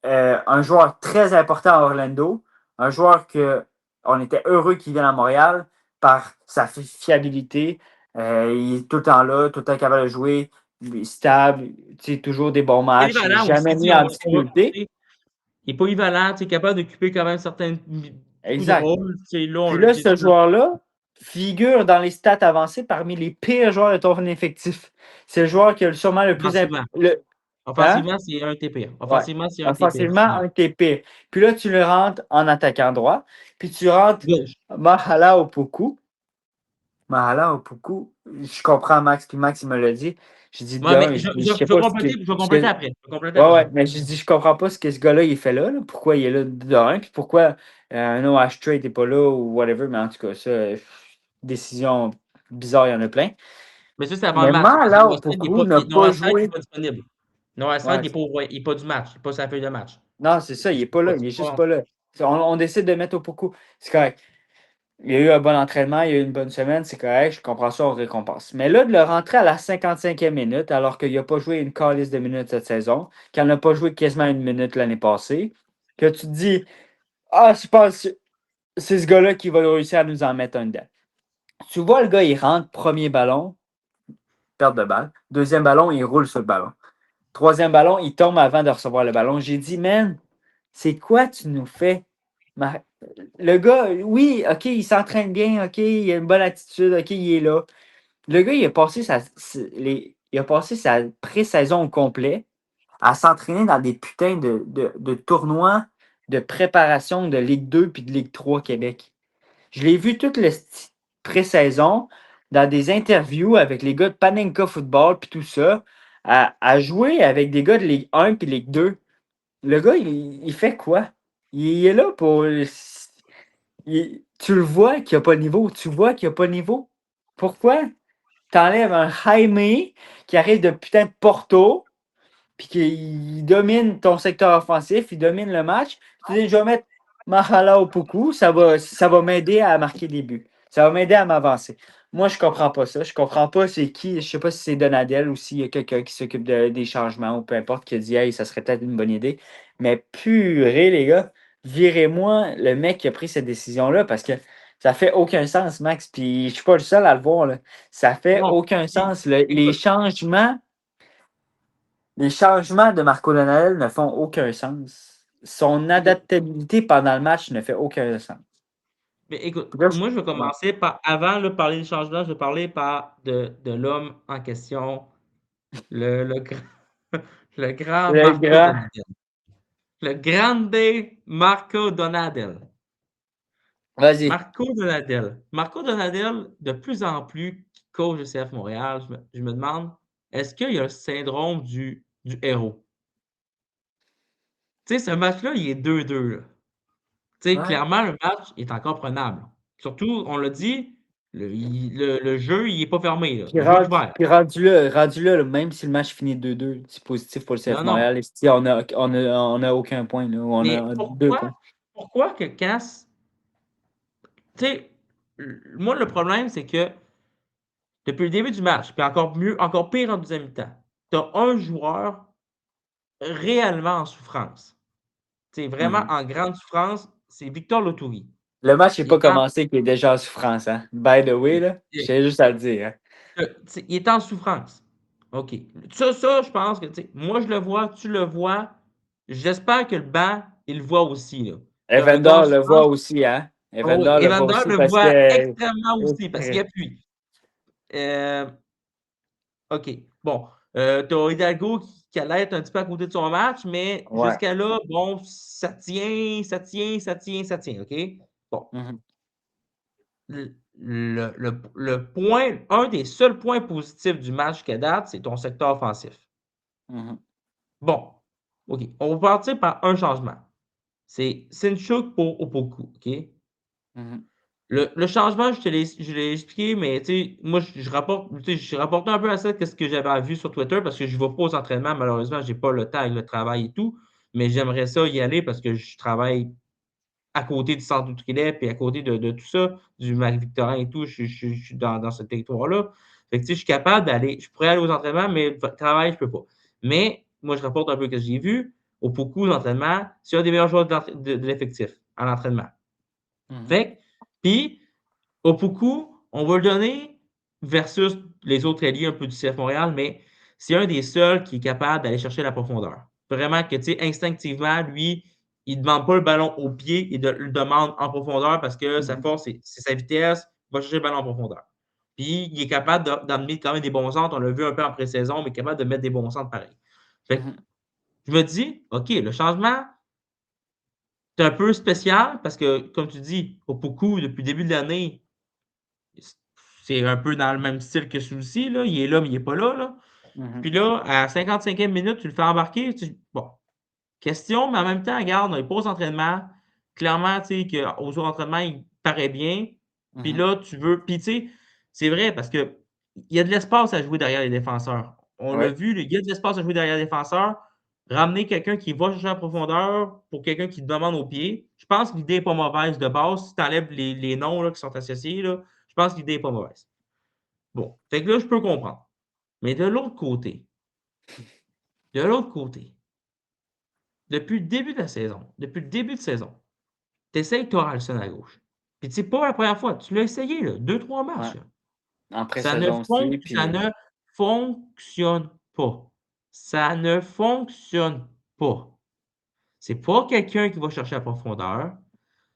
un joueur très important à Orlando, un joueur que on était heureux qu'il vienne à Montréal par sa fiabilité. Il est tout le temps là, tout le temps capable de jouer, il est stable, toujours des bons matchs, il n'est Polyvalent jamais aussi, mis en difficulté. il est polyvalent, tu es capable d'occuper quand même certains Exact. rôles. Là, Puis là, ce joueur-là figure dans les stats avancées parmi les pires joueurs de ton effectif. C'est le joueur qui a sûrement le plus. offensivement. Hein? Offensivement, c'est un TP. Ouais. Offensivement, c'est un TP. Offensivement, un TP. Puis là, tu le rentres en attaquant droit. Puis tu rentres Gauche. Mahala Opoku. Mahala Opoku. Je comprends Max, puis Max, il me l'a dit. J'ai dit, Ouais, mais je sais pas je vais ce que. compléter après. Je vais compléter Ouais, après. ouais, mais je dis, je comprends pas ce que ce gars-là, il fait là, là. Pourquoi il est là de un, puis pourquoi un OH Trade n'est pas là ou whatever, mais en tout cas, ça, décision bizarre, il y en a plein. Mais ça, c'est avant le Mais match. Mahala Opoku n'a pas Noah Slide n'est joué. pas disponible. Noah Slide Ouais, n'est pas du match. Il n'est pas sur la feuille de match. non, c'est ça, il n'est pas là, il est juste Pas- pas là. On décide de mettre Opoku. C'est correct. Il y a eu un bon entraînement, il y a eu une bonne semaine, c'est correct, je comprends ça, on récompense. Mais là, de le rentrer à la 55e minute, alors qu'il n'a pas joué une calice de minutes cette saison, qu'il n'a pas joué quasiment une minute l'année passée, que tu te dis, ah, je pense que c'est ce gars-là qui va réussir à nous en mettre un dedans. Tu vois, le gars, il rentre, premier ballon, perte de balle. Deuxième ballon, il roule sur le ballon. Troisième ballon, il tombe avant de recevoir le ballon. J'ai dit, man, c'est quoi tu nous fais? Le gars, oui, OK, il s'entraîne bien, OK, il a une bonne attitude, OK, il est là. Le gars, il a passé sa pré-saison au complet à s'entraîner dans des putains de tournois de préparation de Ligue 2 puis de Ligue 3 Québec. Je l'ai vu toute la pré-saison dans des interviews avec les gars de Panenka Football puis tout ça, à jouer avec des gars de Ligue 1 puis Ligue 2. Le gars, il fait quoi? Il est là pour. Tu le vois qu'il n'y a pas de niveau. Tu vois qu'il n'y a pas de niveau. Pourquoi? T'enlèves un Jaime qui arrive de putain de Porto, puis qu'il domine ton secteur offensif, il domine le match. Tu dis, je vais mettre Mahala Opoku, ça va m'aider à marquer des buts. Ça va m'aider à m'avancer. Moi, je comprends pas ça. Je comprends pas c'est qui. Je sais pas si c'est Donadel ou s'il y a quelqu'un qui s'occupe des changements ou peu importe qui a dit, hey, ça serait peut-être une bonne idée. Mais purée, les gars, virez-moi le mec qui a pris cette décision-là parce que ça fait aucun sens, Max. Puis je suis pas le seul à le voir, là. Ça fait Non. aucun sens. Écoute, Les changements de Marco Donadel ne font aucun sens. son adaptabilité pendant le match ne fait aucun sens. Mais écoute, Là, moi, je vais commencer par, avant de parler des changements, je vais parler de l'homme en question, le grand, le grand le Marco grand, Donadel. Le grande Marco Donadel. vas-y. Marco Donadel. Marco Donadel, de plus en plus, qui coach le CF Montréal, je me demande, est-ce qu'il y a le syndrome du héros? Tu sais, ce match-là, il est 2-2, là. Tu sais, Ouais. clairement, le match est encore prenable. Surtout, on l'a dit, le jeu, il n'est pas fermé, là. Puis Le jeu est rendu, ouvert. puis rendu là, même si le match finit 2-2, c'est positif pour le CF Non, non. Montréal. Si on a aucun point, là, on Mais a 2 points. pourquoi que quand. Tu sais, moi, le problème, c'est que depuis le début du match, puis encore mieux, encore pire en deuxième mi-temps, tu as un joueur réellement en souffrance. Tu sais, vraiment Mhm. en grande souffrance, c'est Victor Loturi. Le match n'est Il pas est en, commencé, qui est déjà en souffrance. Hein? By the way, là, je il, tiens juste à le dire. Hein? il est en souffrance. OK. Je pense que, tu sais, moi, je le vois, tu le vois. J'espère que le banc, il le voit aussi, là. Un gars en Evander le voit souffrance. aussi, hein? Oh oui, Evander le voit Evander aussi le parce voit que. extrêmement aussi, parce qu'il appuie. Euh, OK. Bon. Tu as Hidalgo qui allait être un petit peu à côté de son match, mais Ouais. jusqu'à là, bon, ça tient, ça tient, ça tient, ça tient. OK? Bon. Mhm. Le point, un des seuls points positifs du match qu'à date, c'est ton secteur offensif. Mhm. Bon. OK. On va partir par un changement. C'est Sinchuk pour Opoku. OK? Mhm. Le changement, je l'ai expliqué, mais moi, je rapporte, j'ai rapporté un peu à ça ce que j'avais vu sur Twitter parce que je ne vais pas aux entraînements. Malheureusement, je n'ai pas le temps avec le travail et tout. Mais j'aimerais ça y aller parce que je travaille à côté du centre Outrilet et à côté de tout ça, du Marie-Victorin et tout. Je suis dans ce territoire-là. Fait que, je suis capable d'aller. Je pourrais aller aux entraînements, mais le travail, je ne peux pas. Mais moi, je rapporte un peu ce que j'ai vu. Au beaucoup d'entraînements, c'est un des meilleurs joueurs de l'effectif à l'entraînement. Mhm. Fait que, puis, Opoku, on va le donner versus les autres alliés un peu du CF Montréal, mais c'est un des seuls qui est capable d'aller chercher la profondeur. Vraiment que, tu sais, instinctivement, lui, il ne demande pas le ballon au pied, il le demande en profondeur parce que sa Mhm. force, c'est sa vitesse, il va chercher le ballon en profondeur. Puis, il est capable d'amener quand même des bons centres. On l'a vu un peu en pré-saison, mais capable de mettre des bons centres pareil. Fait que, Mhm. je me dis, OK, le changement, c'est un peu spécial parce que, comme tu dis, Opoku, depuis le début de l'année, c'est un peu dans le même style que celui-ci, là. Il est là, mais il n'est pas là, là. Mhm. Puis là, à 55e minute, tu le fais embarquer. Bon, question, mais en même temps, regarde, on n'est pas aux entraînements. Clairement, tu sais, qu'aux entraînements, il paraît bien. Puis Mhm. là, tu veux. Puis tu sais, c'est vrai parce qu'il y a de l'espace à jouer derrière les défenseurs. On l'a Ouais. vu, il y a de l'espace à jouer derrière les défenseurs. Ramener quelqu'un qui va chercher la profondeur pour quelqu'un qui demande au pied. Je pense que l'idée n'est pas mauvaise de base. Si tu enlèves les noms là, qui sont associés, là, je pense que l'idée n'est pas mauvaise. Bon, fait que là, je peux comprendre. Mais de l'autre côté, depuis le début de la saison, depuis le début de saison, tu essayes Thoralson à gauche. Puis c'est pas la première fois. Tu l'as essayé, là, 2-3 Ouais. matchs. Là. En Ça ne, pré-saison aussi. ça Puis. ne fonctionne pas. Ça ne fonctionne pas. C'est pas quelqu'un qui va chercher la profondeur.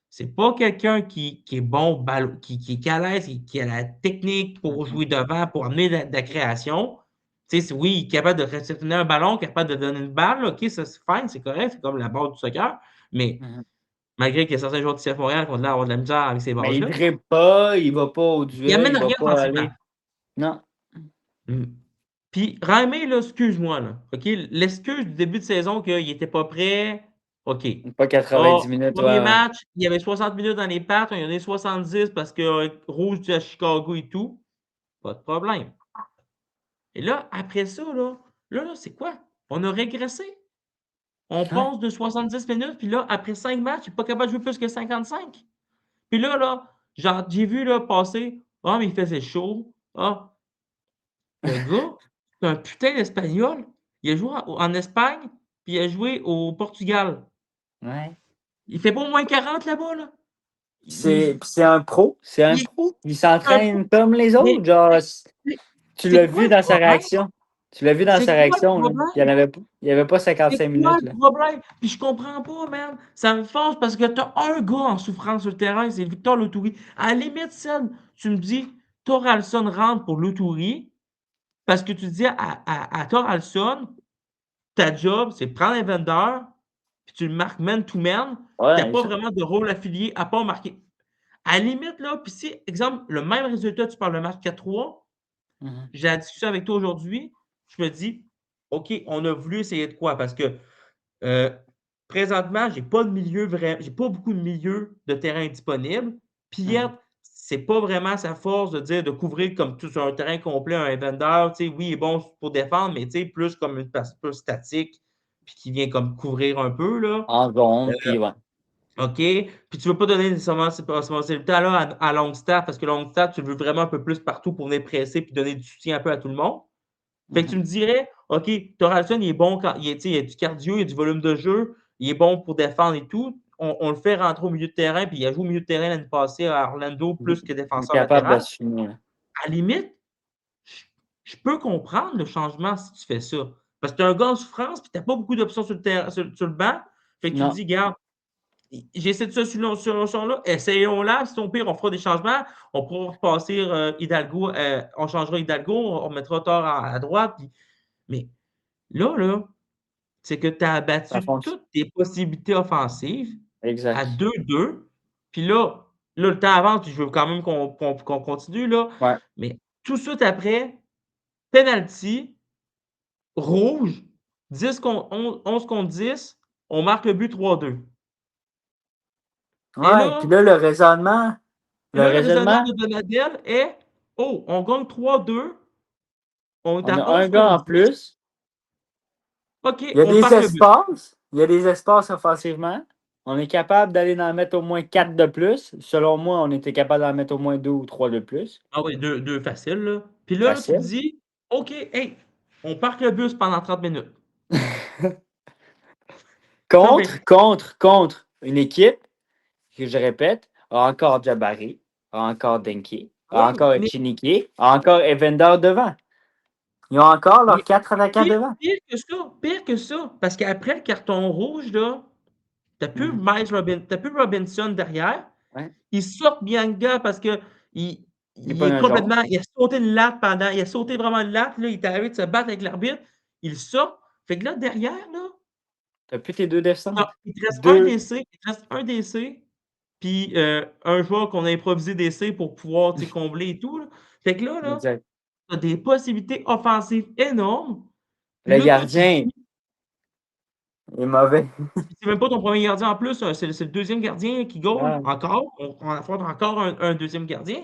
C'est pas quelqu'un qui est bon, qui est à l'aise, qui a la technique pour Mhm. jouer devant, pour amener de la création. Tu sais, oui, il est capable de réceptionner un ballon, capable de donner une balle, OK, ça c'est fine, c'est correct, c'est comme la base du soccer. Mais Mhm. malgré qu'il y a certains joueurs du CF Montréal qui ont l'air d'avoir de la misère avec ces Mais il bases-là, dribble pas, il va pas au il duel, amène il va rien pas offensivement. aller. Non. Mm. Puis Raimé, là, excuse-moi, là, OK, l'excuse du début de saison qu'il n'était pas prêt, OK. Pas Ah, 90 minutes, premier ouais, ouais. match, il y avait 60 minutes dans les pattes, on y en a 70 parce que Rouge du à Chicago et tout. Pas de problème. Et là, après ça, là, c'est quoi? On a régressé. On Ouais. passe de 70 minutes, puis là, après 5 matchs, il n'est pas capable de jouer plus que 55. Puis là, genre, j'ai vu là, passer. Ah, mais il faisait chaud. Ah, le gars, c'est un putain d'Espagnol. Il a joué en Espagne, puis il a joué au Portugal. Ouais. Il fait pas au moins 40 là-bas, là. C'est un pro. C'est un Il pro. Il est un peu. s'entraîne comme les Mais autres. Genre, tu c'est l'as quoi vu le dans sa problème? réaction. Tu l'as vu dans C'est sa quoi le réaction, là. problème? Il y avait pas C'est 55 quoi minutes, le là. problème? Puis je comprends pas, man. Ça me fâche parce que t'as un gars en souffrance sur le terrain, c'est Victor Loturi. À la limite, celle, tu me dis, Thoralson rentre pour Loturi parce que tu dis à Thoralson, ta job, c'est prendre un vendeur, puis tu le marques man-to-man, puis t'as Ouais, pas ça. vraiment de rôle affilié à part marquer. À la limite, là, puis si, exemple, le même résultat, tu parles de match 4-3, Mhm. j'ai la discussion avec toi aujourd'hui, je me dis, OK, on a voulu essayer de quoi? Parce que euh, présentement, j'ai pas beaucoup de milieux de terrain disponibles. Mhm. Piette, c'est pas vraiment sa force de dire de couvrir comme tout sur un terrain complet, un vendeur. Tu sais, oui, il est bon pour défendre, mais tu sais, plus comme une passe plus statique, puis qui vient comme couvrir un peu, là. En ronde, puis ouais. OK. Puis tu veux pas donner nécessairement cette responsabilité-là à Longstaff, parce que Longstaff, tu le veux vraiment un peu plus partout pour venir presser puis donner du soutien un peu à tout le monde. Fait que tu Mhm. me dirais, OK, Thoralson, il est bon quand il y a du cardio, il y a du volume de jeu, il est bon pour défendre et tout. On le fait rentrer au milieu de terrain, puis il a joué au milieu de terrain l'année passée à Orlando plus que Il est défenseur capable de latéral. se finir. À la limite, je, je peux comprendre le changement si tu fais ça. Parce que tu es un gars en souffrance, puis tu n'as pas beaucoup d'options sur le terrain, sur le banc. Fait que tu te Non. dis, garde, j'ai cette solution-là, essayons-la. Si on pire, on fera des changements. On pourra repasser Hidalgo, on changera Hidalgo, on mettra Thor à droite. Mais là, c'est que tu as Ça abattu fonctionne. toutes tes possibilités offensives à Exact. 2-2. Puis là, le temps avance, puis je veux quand même qu'on continue, là. Ouais. Mais tout de suite après, penalty, rouge, 11 contre 10, on marque le but 3-2. Et Ouais. Puis là, là, le raisonnement. et Le là, le raisonnement raisonnement, de Donadel est: oh, on gagne 3-2, on est on à a un 11 gars contre en 10. plus. OK, Il y a on des marque le but. espaces. Il y a des espaces offensivement. On est capable d'aller en mettre au moins 4 de plus. Selon moi, on était capable d'en mettre au moins 2 ou 3 de plus. Ah oui, deux faciles, là. Puis là, tu te Facile. dis, OK, hey, on parque le bus pendant 30 minutes. 30 minutes. Contre une équipe, que je répète, a encore Jabari, a encore Denki, a Oui, encore Echiniki, a encore Evander devant. Ils ont encore leurs mais 4 attaquants pire, devant. pire que ça, parce qu'après le carton rouge, là, Mhm. t'as plus Robinson derrière. Ouais. Ils sortent Bianca parce que il, Il n'est il pas est un jaune. complètement. Il a sauté le latte il a sauté vraiment le latte, là, il est arrivé de se battre avec l'arbitre. Il sort. Fait que là, derrière, là, T'as plus tes deux décembre. il te reste un Deux. DC, il te reste un DC, puis un joueur qu'on a improvisé DC pour pouvoir combler et tout. Là. Fait que là, Exact. tu as des possibilités offensives énormes. Puis Le là, toi, tu te gardien dis, est mauvais. c'est même pas ton premier gardien en plus, c'est le deuxième gardien qui goal Ouais. encore. On affronte encore un deuxième gardien.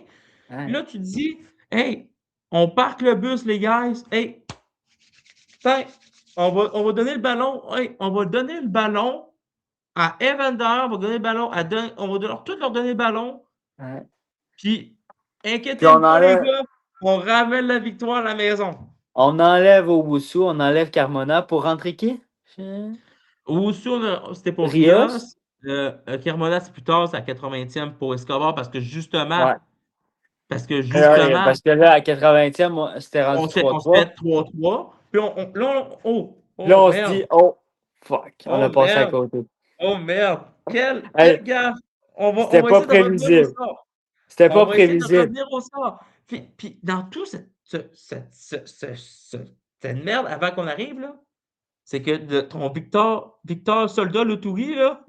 Puis Ouais. là, tu te dis, hey, on parque le bus, les guys. Hey, tiens, on va donner le ballon. Hey, on va donner le ballon à Evander, on va donner le ballon on va tous leur donner le ballon. Ouais. Puis, Puis on inquiétez-vous pas, les enlève, gars, on ramène la victoire à la maison. on enlève Owusu, on enlève Carmona pour rentrer qui? Ou sur c'était pour Rios? Rios. Carmona, c'est plus tard, c'est à 80e pour Escobar Ouais. parce que justement, Parce que là, à 80e, c'était rendu on se fait 3-3. 3-3. Puis là, Là, oh on se merde, dit, oh, fuck, on oh a passé à merde, côté. oh merde. Quelle Hey, gaffe. c'était On va pas essayer de revenir au prévisible. sort. C'était On pas va essayer de prévisible. revenir au sort. Puis dans tout cette merde avant qu'on arrive, là, c'est que ton Victor Soldat Loturi, là,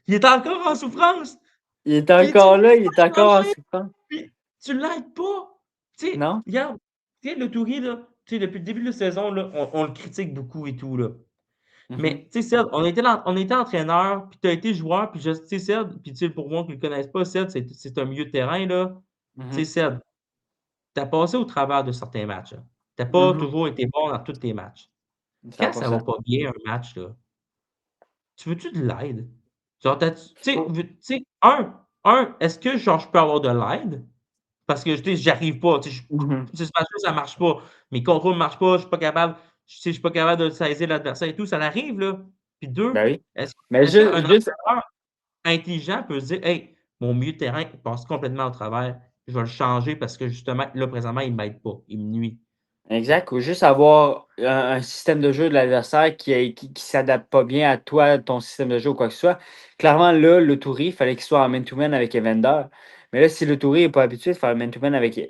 il est encore en souffrance. Il est Puis tu encore le là, il est laisses pas encore en changer, souffrance. puis tu l'aides pas. Tu sais, Non? regarde, tu sais, Loturi, là, tu sais, depuis le début de la saison, là, on le critique beaucoup et tout, là. Mhm. Mais, tu sais, Ced, on était entraîneur, puis tu as été joueur, puis tu sais, Ced, puis tu sais, pour moi qui ne le connaissent pas, Ced, c'est un milieu de terrain, là. Tu sais, Mhm. Ced, tu as passé au travers de certains matchs. Tu n'as pas Mhm. toujours été bon dans tous tes matchs. Quand ça va 100%. pas bien, un match, là, tu veux-tu de l'aide? Genre, tu sais, est-ce que genre, je peux avoir de l'aide? Parce que, tu sais, j'arrive pas, tu sais, Mhm. ce match-là, ça marche pas. Mes contrôles ne marchent pas, je suis pas capable, je suis pas capable de saisir l'adversaire et tout, ça arrive, là. Puis deux, Ben oui. est-ce Mais est-ce qu'un juste, entraîneur intelligent peut se dire: «Hey, mon milieu de terrain, il passe complètement au travers, je vais le changer parce que justement, là, présentement, il m'aide pas, il me nuit». Exact, ou juste avoir un système de jeu de l'adversaire qui s'adapte pas bien à toi, ton système de jeu ou quoi que ce soit. Clairement, là, le Touri, il fallait qu'il soit en man-to-man avec Evander. Mais là, si le Touri n'est pas habitué de faire le man-to-man avec tu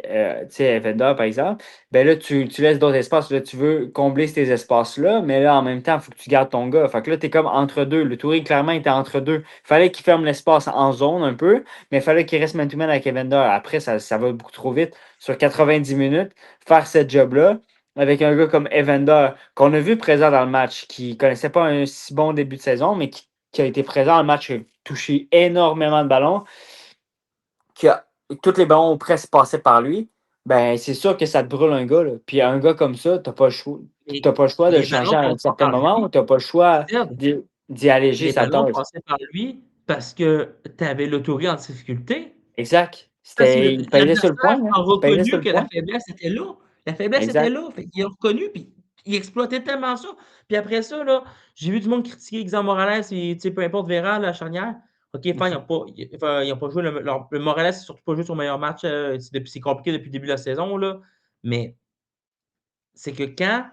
sais, Evander, par exemple, ben là, tu laisses d'autres espaces. Là, tu veux combler ces espaces-là, mais là, en même temps, il faut que tu gardes ton gars. Fait que là, tu es comme entre deux. Le Touri, clairement, était entre deux. Il fallait qu'il ferme l'espace en zone un peu, mais il fallait qu'il reste man-to-man avec Evander. Après, ça va beaucoup trop vite. Sur 90 minutes, faire ce job-là avec un gars comme Evander, qu'on a vu présent dans le match, qui ne connaissait pas un si bon début de saison, mais qui a été présent dans le match, qui a touché énormément de ballons, qui a tous les ballons presque passés par lui, ben c'est sûr que ça te brûle un gars. Là. Puis un gars comme ça, tu n'as pas le choix. Et T'as pas le choix de le les changer ballons à un passent pas certain par moment ou lui, tu n'as pas le choix Ted. d'y alléger Les sa ballons tâche. passaient par lui parce que tu avais l'autorité en difficulté. Exact. Parce que Il pesait sur le point. l'adversaire Hein? a Il pesait sur reconnu le que la point. faiblesse était là. La faiblesse était Exact. là. Fait qu'il a reconnu, puis il exploitait tellement ça. Puis après ça, là, j'ai vu du monde critiquer Xavier Morales et tu sais, peu importe Vera, la charnière. OK, fine, ils ont pas joué le Morales, c'est surtout pas joué son meilleur match. C'est compliqué depuis le début de la saison, là. Mais c'est que quand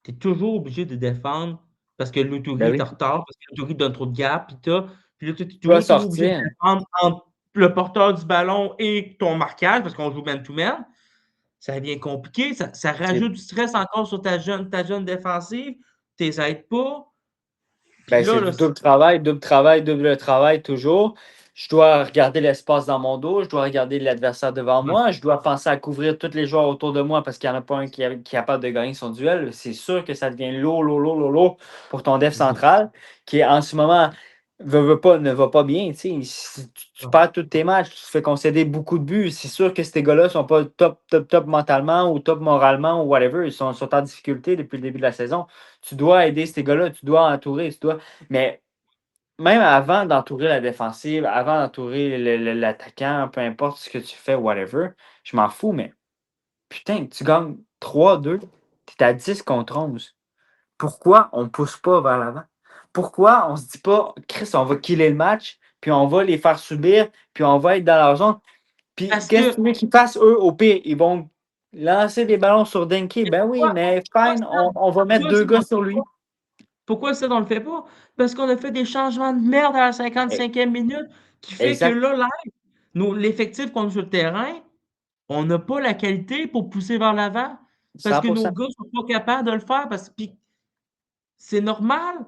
tu es toujours obligé de défendre parce que Ben l'autorité est oui. en retard, parce que l'autorité donne trop de gap, puis là, tu es Tu vas toujours obligé de sortir. défendre entre le porteur du ballon et ton marquage, parce qu'on joue man-to-man, ça devient compliqué, ça C'est rajoute du stress encore sur ta jeune défensive, tu les aides pas. Puis Ben, là, c'est là du double travail, double travail toujours. Je dois regarder l'espace dans mon dos, je dois regarder l'adversaire devant ouais, moi, je dois penser à couvrir tous les joueurs autour de moi parce qu'il n'y en a pas un qui est capable de gagner son duel. C'est sûr que ça devient lourd, lourd, lourd, lourd, lourd pour ton def c'est ça. central qui, en ce moment, veut pas, ne va pas bien. Tu sais. Si tu Ouais, perds tous tes matchs, tu te fais concéder beaucoup de buts. C'est sûr que ces gars-là ne sont pas top, top, top mentalement ou top moralement ou whatever. Sont en difficulté depuis le début de la saison. Tu dois aider ces gars-là, tu dois entourer, tu dois. Mais même avant d'entourer la défensive, avant d'entourer l'attaquant, peu importe ce que tu fais, whatever, je m'en fous, mais putain, tu gagnes 3-2, tu es à 10 contre 11. Pourquoi on ne pousse pas vers l'avant? Pourquoi on ne se dit pas, Chris, on va killer le match, puis on va les faire subir, puis on va être dans leur zone. Puis parce qu'est-ce que que tu veux qu'ils fassent, eux, au pire? Ils vont lancer des ballons sur Denke. Ben oui, pourquoi, mais pourquoi fine, on va mettre pourquoi deux ça, on gars le sur fait lui. pas? Pourquoi ça, on le fait pas? Parce qu'on a fait des changements de merde à la E- 55e minute qui fait que Exact, là, l'effectif qu'on a sur le terrain, on n'a pas la qualité pour pousser vers l'avant parce que nos 100%. gars sont pas capables de le faire parce puis c'est normal.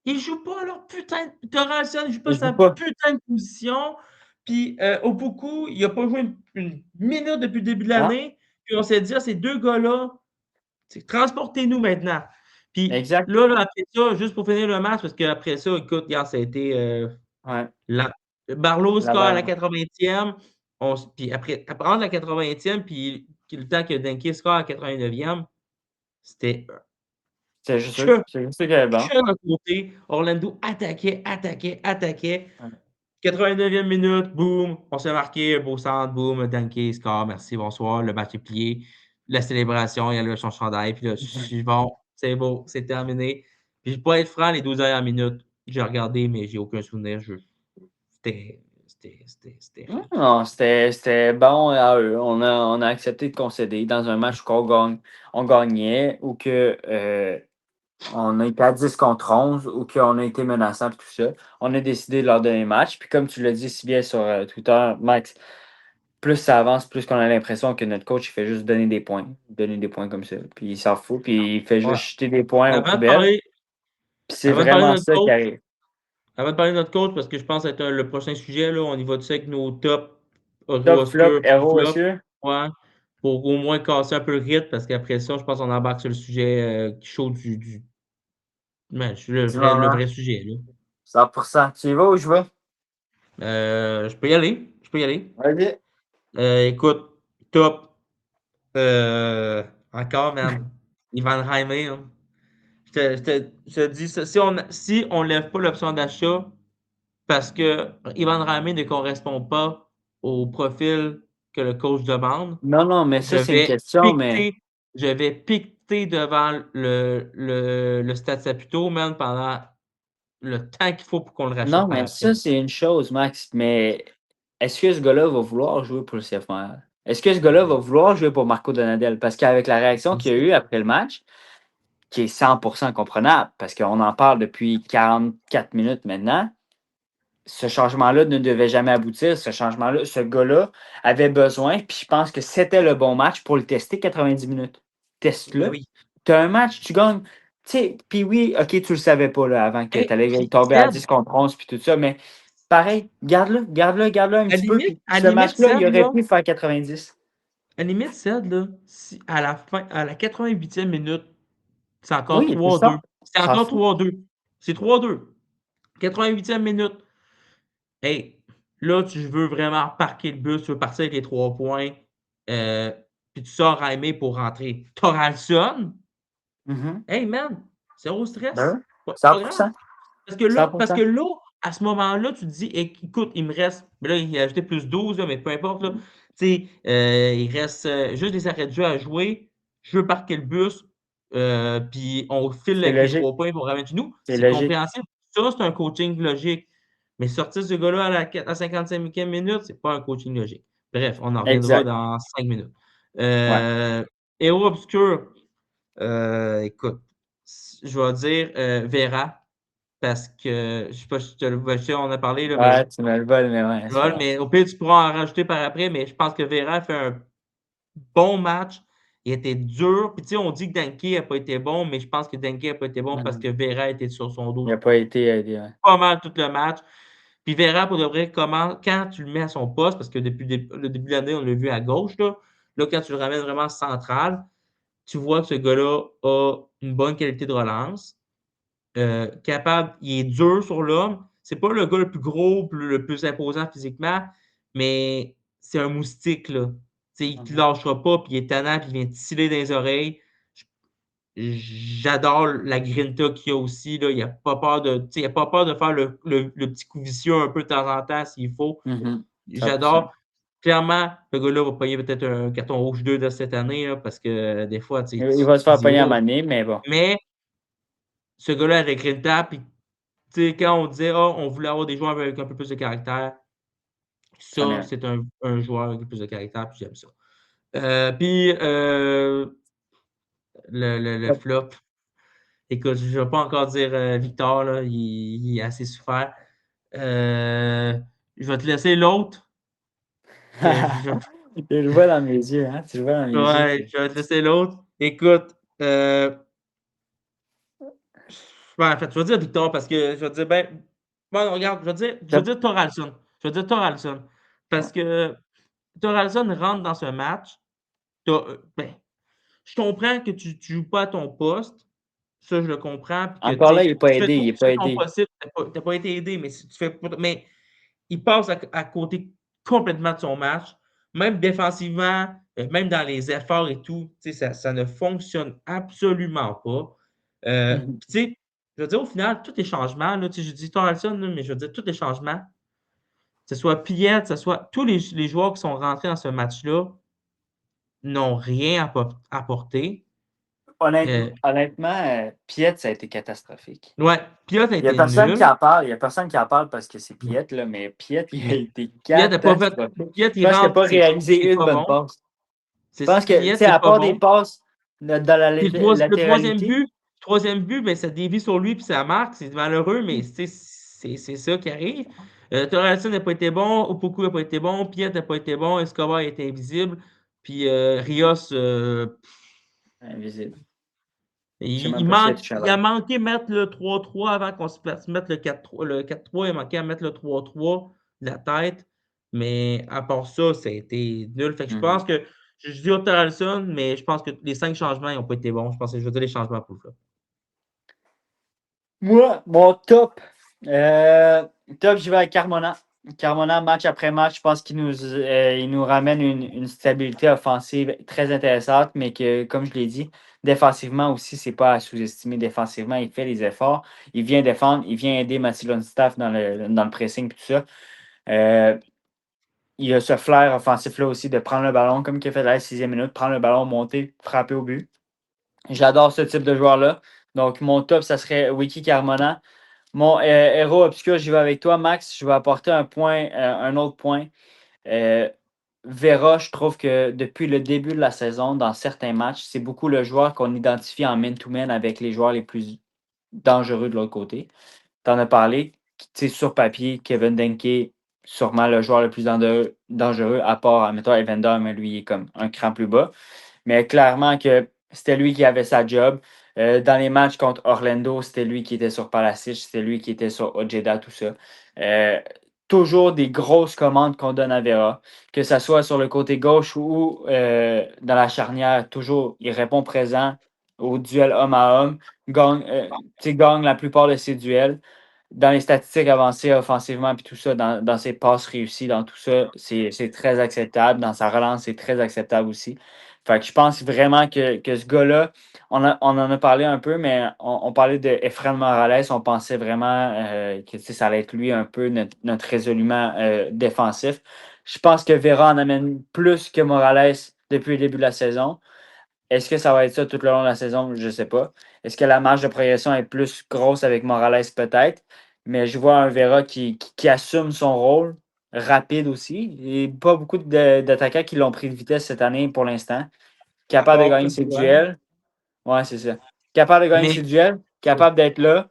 Ils jouent pas leur putain de Torrential, il joue pas Je sa joue pas. putain de position. Puis Opoku, il a pas joué une minute depuis le début de Ah, l'année. Puis on s'est dit, ah, ces deux gars-là, transportez-nous maintenant. Puis exact. après ça, juste pour finir le match, parce qu'après ça, écoute, hier, ça a été Ouais. la... Barlow score à la Laval. 80e. Puis après la 80e, puis le temps que Denke score à la 89e, c'était C'est juste eux. que, C'est juste eux qui avaient bon. que d'un côté. Orlando attaquait, attaquait, attaquait. Ouais. 89e minute, boum, on s'est marqué, un beau centre, boum, Denke score, merci, bonsoir, le match est plié. La célébration, il enlève son chandail, puis là, je suis bon, c'est beau, c'est terminé. Puis pour être franc, les 12 dernières minutes, j'ai regardé, mais j'ai aucun souvenir. C'était rien. Non, c'était bon à eux. On a accepté de concéder dans un match où on gagnait ou que on a été à 10 contre 11 ou qu'on a été menaçant et tout ça. On a décidé de leur donner le match. Puis comme tu l'as dit si bien sur Twitter, Max, plus ça avance, plus qu'on a l'impression que notre coach il fait juste donner des points. Donner des points comme ça. Puis il s'en fout. Puis il fait Ouais. juste jeter des points aux Avant de poubelles. parler, Puis c'est avant de parler de vraiment notre ça qui coach, arrive. avant de parler de notre coach, parce que je pense être le prochain sujet, là, on y va dessus avec nos top Top flop, roster, puis héros, flop. monsieur. Ouais. Pour au moins casser un peu le rythme, parce qu'après ça, je pense qu'on embarque sur le sujet chaud le Dis-moi, vrai sujet, là. 100%. Tu y vas ou je vais? Je peux y aller. Je peux y aller. Vas-y. Écoute, top. Encore, man. Ivan Raimé, hein. Je te dis ça. Si on lève pas l'option d'achat parce que Ivan Raimé ne correspond pas au profil que le coach demande, Non, non, mais je ça, c'est une vais question, mais. piqueter, je vais piqueter devant le Stade Saputo, man, pendant le temps qu'il faut pour qu'on le Non, rachète par mais après. ça, c'est une chose, Max. Mais est-ce que ce gars-là va vouloir jouer pour le CF Montréal? Est-ce que ce gars-là va vouloir jouer pour Marco Donadel? Parce qu'avec la réaction qu'il y a eu après le match, qui est 100% comprenable, parce qu'on en parle depuis 44 minutes maintenant, ce changement-là ne devait jamais aboutir. Ce changement-là, ce gars-là avait besoin, puis je pense que c'était le bon match pour le tester 90 minutes. Ben Teste-le. oui. Tu as un match, tu gagnes. Tu sais, puis oui, OK, tu le savais pas là, avant que tu Hey, allais puis tomber à Seb, 10 contre 11 puis tout ça, mais pareil, garde-le un petit peu. Puis à ce limite, match-là, il Seb, aurait là, pu faire 90. à limite, Seb, là, si à la fin, à la 88e minute, c'est encore Oui, il est plus 3-2. ça. C'est S'en encore fout. 3-2. C'est 3-2. 88e minute. Hey, là, tu veux vraiment parquer le bus, tu veux partir avec les 3 points, euh, puis tu sors à aimer pour rentrer. Thoralson, Mhm. hey man, zéro Ben stress. oui, Pas grave. 100%. Parce que 100%. là, à ce moment-là, tu te dis, écoute, il me reste, mais là, il a ajouté plus 12 là, mais peu importe, là. Tu sais, il reste juste des arrêts de jeu à jouer. Je veux parquer le bus, puis on file C'est avec les logique. 3 points pour remettre chez nous. C'est C'est logique. compréhensible. Ça, c'est un coaching logique. Mais sortir ce gars-là à 55e minute, c'est pas un coaching logique. Bref, on en reviendra Exact. dans 5 minutes. Ouais. Héros obscur, écoute, je vais dire Vera, parce que je sais pas si on en a parlé, là, Ouais, mais tu me le voles, mais ouais, c'est pas grave. au pire, tu pourras en rajouter par après, mais je pense que Vera fait un bon match. Il était dur. Puis, tu sais, on dit que Danke n'a pas été bon, mais je pense que Danke n'a pas été bon parce Mhm. que Vera était sur son Il n'a dos pas été aidé. Ouais. pas mal tout le match. Puis Vera, pour de vrai, quand tu le mets à son poste, parce que depuis le début de l'année, on l'a vu à gauche, là, quand tu le ramènes vraiment central, tu vois que ce gars-là a une bonne qualité de relance. Capable, il est dur sur l'homme. C'est pas le gars le plus gros, le plus imposant physiquement, mais c'est un moustique, là. T'sais, il ne te Mhm. lâchera pas, puis il est tannant, puis il vient te sciller dans les oreilles. J'adore la grinta qu'il a aussi. Là. Il a pas peur de faire le petit coup vicieux un peu de temps en temps s'il faut. Mhm. 100%. J'adore. Clairement, ce gars-là va payer peut-être un carton rouge 2 de cette année, là, parce que des fois, Il va se tu faire dis pogner à oh. maner, mais bon. Mais ce gars-là avec Grinta, puis quand on disait oh, on voulait avoir des joueurs avec un peu plus de caractère, C'en est ça, un. c'est un joueur avec plus de caractère, puis j'aime ça. Puis le flop. Écoute, je ne vais pas encore dire Victor, là, il a assez souffert. Euh, je vais te laisser l'autre. Que je, Tu le vois dans mes yeux, hein? Tu le vois dans mes yeux. ouais, je vais te laisser l'autre. Écoute, en fait, je vais dire Victor parce que je vais dire, ben, bon, regarde, je vais dire Thoralson. Je vais dire Thoralson. Parce que Thoralson rentre dans ce match. Ben, je comprends que tu ne joues pas à ton poste. Ça, je le comprends. Puis que, tu Encore là, sais, il n'est pas tu fais, aidé. Il n'est tu pas fais ton aidé. possible. Tu n'as pas été aidé, mais si tu fais, mais il passe à côté complètement de son match. Même défensivement, même dans les efforts et tout, ça ne fonctionne absolument pas. Mhm. Tu sais, je veux dire, au final, tous les changements, là, je dis Thoralson, mais je veux dire, tous les changements, que ce soit Piet, que ce soit tous les joueurs qui sont rentrés dans ce match-là, n'ont rien apporté. Honnêtement, Piet, ça a été catastrophique. Ouais, Piet a Il n'y a été personne qui nul. en parle. Il y a personne qui en parle parce que c'est Piet, là, mais Piet, il a été Piet n'a pas fait. catastrophique. Piet, Je il pense qu'il n'a rentre, pas réalisé c'est une pas bonne bon. passe. Je pense que, tu Piet, sais, c'est à pas part des bon. passes dans la Puis latéralité, le troisième but, ben, ça dévie sur lui puis ça marque. C'est malheureux, mais c'est ça qui arrive. Thoralson n'a pas été bon, Opoku n'a pas été bon, Piet n'a pas été bon, Escobar était invisible. Puis Rios, invisible. Je sais il, même il pas s'il a manque, touché un il a ballon. manqué mettre le 3-3 avant qu'on se place mettre le 4-3. Le 4-3, il a manqué à mettre le 3-3 de la tête. Mais à part ça, ça a été nul. Fait que je pense Mhm. que je dis Thoralson, mais je pense que les 5 changements n'ont pas été bons. Je pense que je vais dire les changements pour le flop. Moi, mon top. Top, je vais avec Carmona. Carmona, match après match, je pense il nous ramène une stabilité offensive très intéressante, mais que, comme je l'ai dit, défensivement aussi, c'est pas à sous-estimer. Défensivement, il fait les efforts. Il vient défendre, il vient aider Mathieu Longstaff dans le pressing et tout ça. Euh, il a ce flair offensif-là aussi de prendre le ballon, comme il a fait à la 6e minute, prendre le ballon, monter, frapper au but. J'adore ce type de joueur-là. Donc, mon top, ça serait Wiki Carmona. Mon héros obscur, j'y vais avec toi, Max. Je vais apporter un autre point. Euh, Vera, je trouve que depuis le début de la saison, dans certains matchs, c'est beaucoup le joueur qu'on identifie en man-to-man avec les joueurs les plus dangereux de l'autre côté. Tu en as parlé, tu sais, sur papier, Kevin Denke, sûrement le joueur le plus dangereux, à part, mettons, Evander, mais lui, il est comme un cran plus bas. Mais clairement que c'était lui qui avait sa job. Dans les matchs contre Orlando, c'était lui qui était sur Palasic, c'était lui qui était sur Ojeda, tout ça. Euh, Toujours des grosses commandes qu'on donne à Vera, que ce soit sur le côté gauche ou dans la charnière, toujours, il répond présent au duel homme à homme, gagne la plupart de ses duels. Dans les statistiques avancées offensivement, puis tout ça, dans ses passes réussies, dans tout ça, c'est très acceptable. Dans sa relance, c'est très acceptable aussi. Fait que je pense vraiment que ce gars-là, on en a parlé un peu, mais on parlait de Efrain Morales. On pensait vraiment que tu sais, ça allait être lui un peu notre résolument défensif. Je pense que Vera en amène plus que Morales depuis le début de la saison. Est-ce que ça va être ça tout le long de la saison? Je ne sais pas. Est-ce que la marge de progression est plus grosse avec Morales? Peut-être. Mais je vois un Vera qui assume son rôle, rapide aussi. Et pas beaucoup d'attaquants qui l'ont pris de vitesse cette année pour l'instant. À Capable de part gagner peut-être ses Boudaille. duels. Ouais, c'est ça. Capable de gagner Mais ses duels, capable d'être là.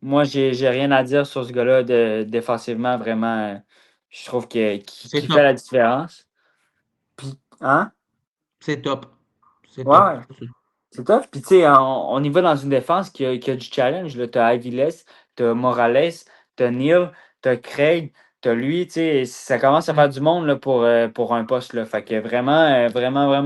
Moi, j'ai rien à dire sur ce gars-là défensivement. Vraiment, je trouve c'est qu'il fait top. la différence. Puis, hein? C'est top. C'est Ouais, top. ouais. C'est tough. Puis, tu sais, on y va dans une défense qui a du challenge. Tu as Aviles, tu as Morales, tu as Neil, tu as Craig, tu as lui. Tu sais, ça commence à faire du monde là, pour un poste. Là. Fait que vraiment, vraiment,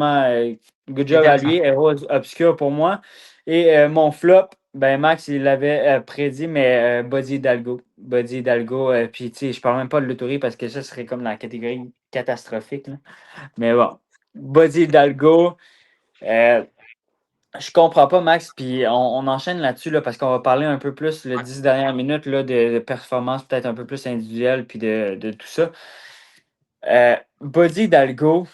good job à lui. Intéressant. Héros obscur pour moi. Et mon flop, ben Max, il l'avait prédit, mais Buddy Hidalgo. Buddy Hidalgo. Puis, tu sais, je parle même pas de l'autorité parce que ça serait comme la catégorie catastrophique. Là. Mais bon, Buddy Hidalgo. euh, je comprends pas, Max, puis on enchaîne là-dessus là, parce qu'on va parler un peu plus les Ouais. 10 dernières minutes là, de performance peut-être un peu plus individuelle puis de tout ça. Buddy Hidalgo,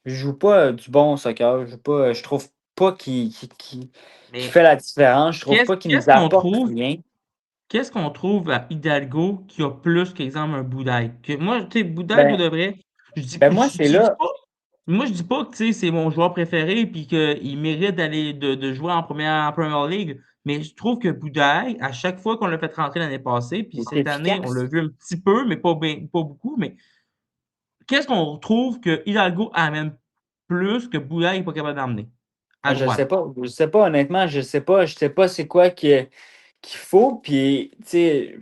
je joue pas du bon soccer. Je trouve pas qu'il Mais fait la différence. Je trouve pas qu'il nous qu'est-ce qu'on apporte trouve? rien. Qu'est-ce qu'on trouve à Hidalgo qui a plus qu'exemple un Boudaille? Que moi, tu sais, Boudaille, pour Ben, de vrai, moi, c'est je dis là. pas, moi, je dis pas que tu sais, c'est mon joueur préféré puis qu'il mérite de jouer en Premier League. Mais je trouve que Boudaille, à chaque fois qu'on l'a fait rentrer l'année passée, puis Il est cette année, on l'a efficace. vu un petit peu, mais pas beaucoup. Mais qu'est-ce qu'on trouve que Hidalgo amène plus que Boudaille n'est pas capable d'amener à Ah, je sais droite? pas. Je sais pas, honnêtement, je sais pas. Je sais pas c'est quoi qu'il faut. Puis, tu sais.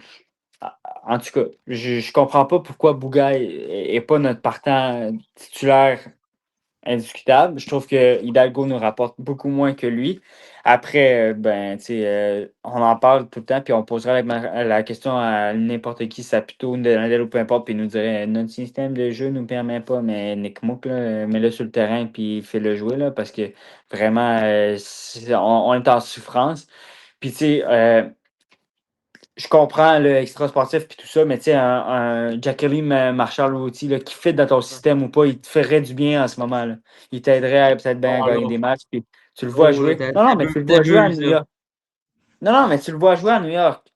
En tout cas, je comprends pas pourquoi Bougaï est pas notre partant titulaire indiscutable. Je trouve que Hidalgo nous rapporte beaucoup moins que lui. Après, ben, tu sais, on en parle tout le temps, puis on posera la question à n'importe qui, Saputo, Nadal ou peu importe, puis il nous dirait notre système de jeu nous permet pas, mais Nick Mouk, là, mets-le sur le terrain, puis fais-le jouer, là, parce que vraiment, on est en souffrance. Puis, tu sais, je comprends le extra sportif puis tout ça, mais tu sais, un Jacqueline Marshall aussi là, qui fit dans ton système ou pas, il te ferait du bien en ce moment. Là. Il t'aiderait peut-être bien à Oh gagner là, des matchs. Puis tu le vois oh là, jouer. Non, non, mais tu le vois jouer à t'abuses, New là. York. Non, non, mais tu le vois jouer à New York.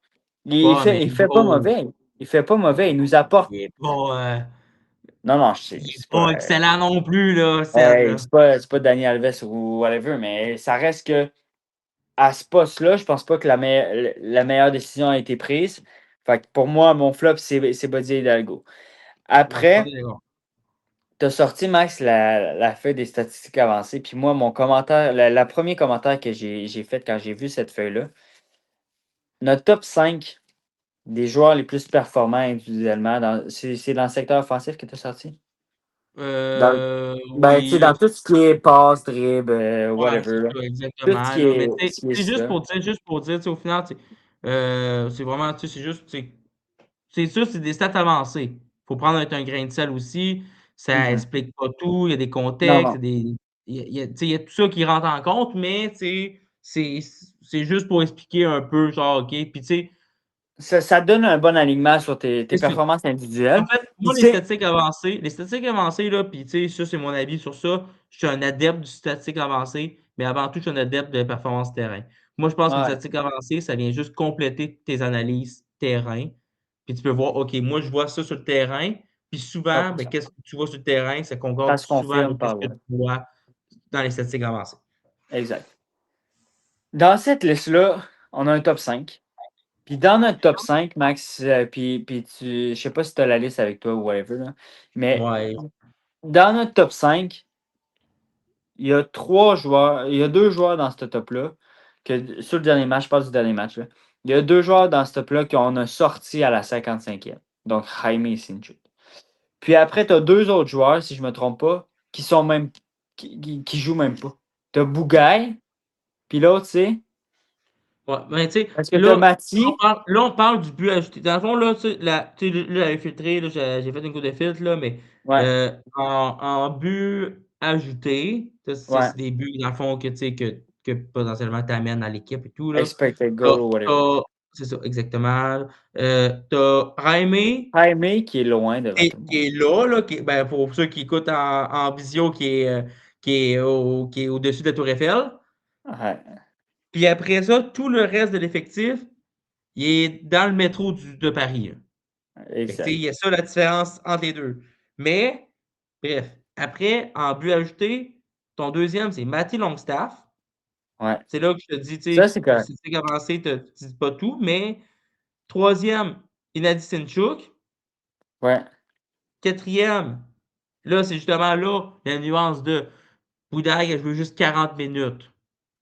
Ouais, mais Il fait pas mauvais. Il fait pas mauvais. Il nous apporte. Non, non, il est c'est pas. pas excellent non plus, là, Seth, là. C'est pas Dani Alves ou whatever, mais ça reste que à ce poste-là, je pense pas que la meilleure décision a été prise. Fait que pour moi, mon flop, c'est Buddy Hidalgo. Ouais, je suis pas Après, d'accord. tu as sorti, Max, la feuille des statistiques avancées. Puis moi, mon commentaire, la premier commentaire que j'ai fait quand j'ai vu cette feuille-là, notre top 5 des joueurs les plus performants individuellement, c'est dans le secteur offensif que tu as sorti? Dans, ben, tu sais, Oui, dans tout ce qui est passe, dribble, ouais, whatever. c'est Là. ça, Tout ce exactement, là. Mais tu sais, qui est ça. juste pour dire, tu sais, au final, tu sais, c'est vraiment, tu sais, c'est juste, c'est sûr, c'est des stats avancées. Faut prendre avec un grain de sel aussi. Ça Mhm. explique pas tout. Il y a des Non, contextes, non. tu sais, il y a tout ça qui rentre en compte, mais tu sais, c'est juste pour expliquer un peu, genre, OK. Puis tu sais, Ça donne un bon alignement sur tes c'est ça. performances En individuelles. fait, Puis moi, tu sais, les statistiques avancées, là, puis tu sais, ça, c'est mon avis sur ça. Je suis un adepte du statistique avancé, mais avant tout, je suis un adepte de performance terrain. Moi, je pense qu'une ouais. statistique avancée, ça vient juste compléter tes analyses terrain. Puis tu peux voir, OK, moi, je vois ça sur le terrain. Puis souvent, ben, 100%. qu'est-ce que tu vois sur le terrain, ça Ça concorde se souvent confirme avec ce par que ouais. tu vois dans les statistiques avancées. Exact. Dans cette liste-là, on a un top 5. Puis dans notre top 5, Max, puis je sais pas si tu as la liste avec toi ou whatever, là, mais Ouais. dans notre top 5, il y a 3 joueurs, il y a 2 joueurs dans ce top-là, que sur le dernier match, je parle du dernier match, là, il y a 2 joueurs dans ce top-là qu'on a sorti à la 55e. Donc Jaime et Sinchuk. Puis après, tu as 2 autres joueurs, si je ne me trompe pas, qui sont même qui jouent même pas. Tu as Bougaï, puis l'autre, c'est. Ouais, mais tu sais, Parce que tu as on Mati. parle, là, on parle du but ajouté. Dans le fond, là, tu sais, là, j'avais filtré, là, j'ai fait une coupe de filtre, là, mais Ouais, en but ajouté, ça, ouais. c'est des buts, dans le fond, que, tu sais, que potentiellement t'amènes à l'équipe et tout, là. Expected T'as- goal ou whatever. t'as- c'est ça, exactement. T'as Jaime, Jaime qui est loin devant tout le qui monde. est là, ben, pour ceux qui écoutent en visio, qui est au-dessus de la Tour Eiffel. Ouais, Puis après ça, tout le reste de l'effectif, il est dans le métro de Paris, là. Fait que, tu sais, il y exact. a ça la différence entre les deux. Mais, bref, après, en but ajouté, ton deuxième, c'est Matty Longstaff. Ouais. C'est là que je te dis, tu Ça, sais, c'est correct. si tu sais avancé, tu ne dis pas tout, mais troisième, Inadi Sinchuk. Ouais, Quatrième, là, c'est justement là la nuance de Boudaille a joué juste 40 minutes.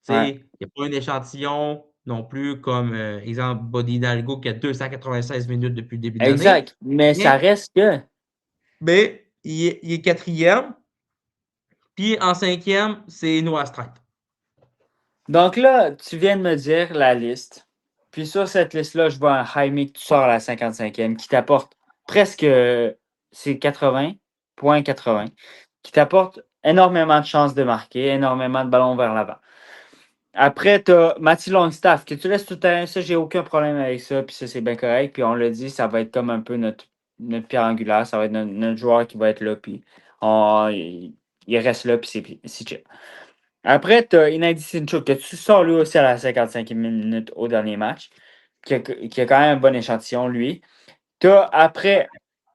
Tu sais, ouais. il n'y a pas un échantillon non plus comme, exemple, Body Hidalgo qui a 296 minutes depuis le début de l'année. Exact. Mais ça Mais, reste que. mais il est quatrième. Puis en cinquième, c'est Noah Strait. Donc là, tu viens de me dire la liste. Puis sur cette liste-là, je vois un Jaime que tu sors à la 55e qui t'apporte presque. C'est 80,80. Qui t'apporte énormément de chances de marquer, énormément de ballons vers l'avant. Après, tu as Matty Longstaff, que tu laisses tout le terrain. Ça, j'ai aucun problème avec ça. Puis ça, c'est bien correct. Puis on l'a dit, ça va être comme un peu notre pierre angulaire. Ça va être notre joueur qui va être là. Puis il reste là. Puis c'est chill. Après, tu as Inadi Sinchuk, que tu sors lui aussi à la 55e minute au dernier match. Qui a quand même un bon échantillon, lui. Tu as après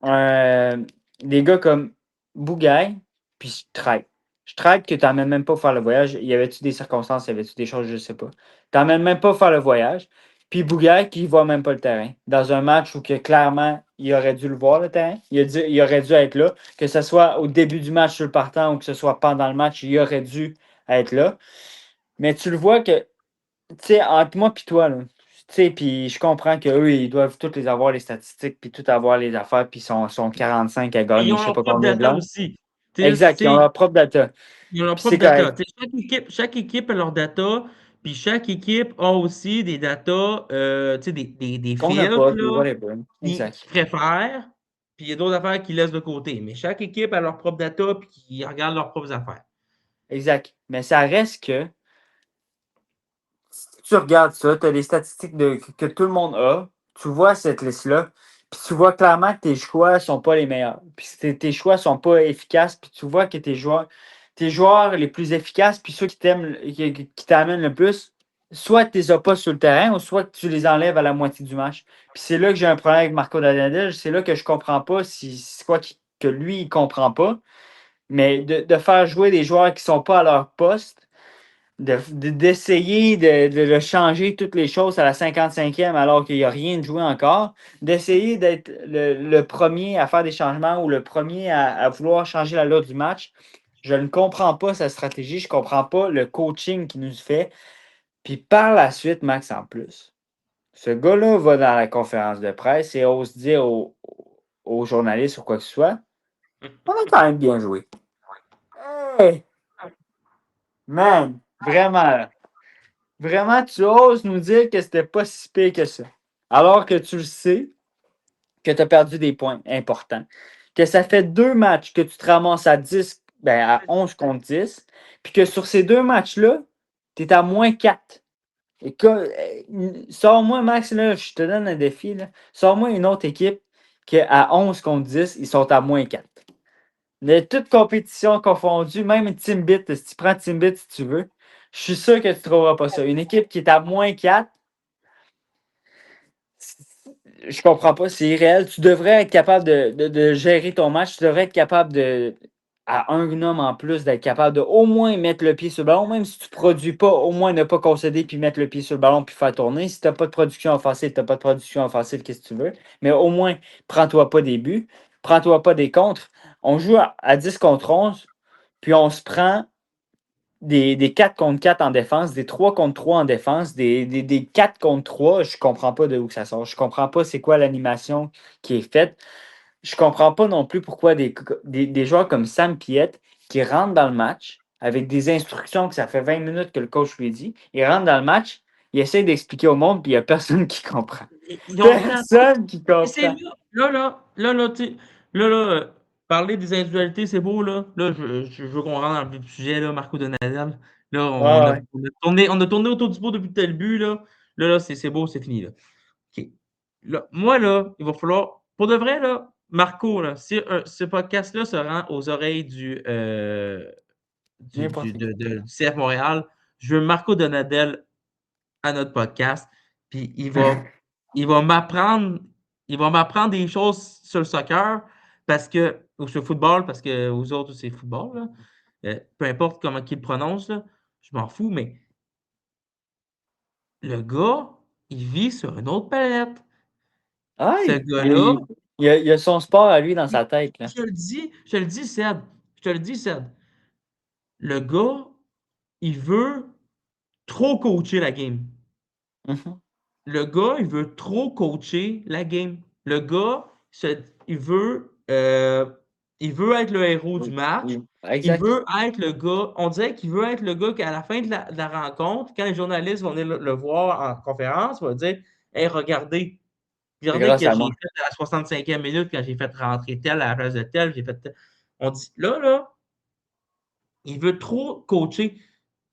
euh, des gars comme Bougaï, puis Strike. Strike que tu n'emmènes même pas faire le voyage. Y avait-tu des circonstances, y avait-tu des choses, je ne sais pas. Tu n'emmènes même pas faire le voyage. Puis Bougaï qui ne voit même pas le terrain. Dans un match où que, clairement, il aurait dû le voir, le terrain. Il aurait dû être là. Que ce soit au début du match sur le partant ou que ce soit pendant le match, il aurait dû être là. Mais tu le vois que tu sais, entre moi et toi, là, tu sais, puis je comprends qu'eux, ils doivent tous les avoir, les statistiques, puis tout avoir les affaires, puis ils sont 45 à Mais ils gagner, ont je sais leur pas propre combien de data langues. aussi. Exact, ils ont leur propre data. Ils ont leur Puis propre c'est data. correct. Chaque équipe a leur data, puis chaque équipe a aussi des data, des Qu'on n'a filtres pas, puis là, whatever. qui Exact. préfèrent, puis il y a d'autres affaires qu'ils laissent de côté. Mais chaque équipe a leur propre data, puis qui regardent leurs propres affaires. Exact. Mais ça reste que, si tu regardes ça, tu as les statistiques que tout le monde a, tu vois cette liste-là, puis tu vois clairement que tes choix ne sont pas les meilleurs. Puis tes choix ne sont pas efficaces, puis tu vois que tes joueurs les plus efficaces, puis ceux qui t'aiment, qui t'amènent le plus, soit tu ne les as pas sur le terrain, ou soit que tu les enlèves à la moitié du match. Puis c'est là que j'ai un problème avec Marco Daniel, c'est là que je ne comprends pas si c'est quoi que lui, il ne comprend pas. Mais de faire jouer des joueurs qui ne sont pas à leur poste, d'essayer de le changer toutes les choses à la 55e alors qu'il n'y a rien de joué encore, d'essayer d'être le premier à faire des changements ou le premier à vouloir changer la loi du match. Je ne comprends pas sa stratégie, je ne comprends pas le coaching qu'il nous fait. Puis par la suite, Max, en plus, ce gars-là va dans la conférence de presse et ose dire aux journalistes ou quoi que ce soit, on a quand même bien joué. Hey, man, vraiment. Vraiment, tu oses nous dire que c'était pas si pire que ça. Alors que tu le sais, que tu as perdu des points importants. Que ça fait 2 matchs que tu te ramasses à 10, ben à 11 contre 10. Puis que sur ces 2 matchs-là, tu es à -4. Et que, sors-moi, Max, là, je te donne un défi. Là. Sors-moi une autre équipe qui, à 11 contre 10, ils sont à -4. De toute compétition confondue, même Timbit, si tu prends Timbit si tu veux, je suis sûr que tu ne trouveras pas ça. Une équipe qui est à -4, Je comprends pas, c'est irréel. Tu devrais être capable de gérer ton match. Tu devrais être capable à un homme en plus, d'être capable de au moins mettre le pied sur le ballon, même si tu ne produis pas, au moins ne pas concéder puis mettre le pied sur le ballon puis faire tourner. Si tu n'as pas de production offensive, tu n'as pas de production offensive, qu'est-ce que tu veux? Mais au moins, prends-toi pas des buts, prends-toi pas des contres. On joue à 10 contre 11, puis on se prend des 4 contre 4 en défense, des 3 contre 3 en défense, des 4 contre 3. Je comprends pas de où que ça sort. Je comprends pas c'est quoi l'animation qui est faite. Je comprends pas non plus pourquoi des joueurs comme Sam Piette qui rentrent dans le match avec des instructions que ça fait 20 minutes que le coach lui dit, ils rentrent dans le match, ils essaient d'expliquer au monde, puis il n'y a personne qui comprend. Ils ont rien. Personne qui Et c'est comprend. tu sais, parler des individualités, c'est beau, là. Là, je veux qu'on rentre dans le vif du sujet, là, Marco Donadel. Là, Ouais, ouais. on a tourné autour du pot depuis le début, là. Là, c'est beau, c'est fini, là. OK. Là, moi, là, il va falloir, pour de vrai, là, Marco, là, si ce podcast-là se rend aux oreilles N'importe qui. du CF Montréal, je veux Marco Donadel à notre podcast, puis il va m'apprendre il va m'apprendre des choses sur le soccer parce que ou sur le football parce que aux autres c'est football là. Peu importe comment qu'il le prononce là, je m'en fous, mais le gars, il vit sur une autre planète. Ah, Ce gars-là, il a son sport à lui dans sa tête, là. je te le dis, Seb, je te le dis, Seb, le gars, il veut trop coacher la game. Mhm. Le gars, il veut trop coacher la game. Le gars, il veut être le héros du Oui, match. oui. Il Exact. veut être le gars, on dirait qu'il veut être le gars qu'à la fin de la rencontre, quand les journalistes vont venir le voir en conférence, il va dire: Hey, C'est regardez ce grâce que à j'ai moi. fait à la 65e minute quand j'ai fait rentrer tel à la place de tel, j'ai fait tel. On dit là, il veut trop coacher.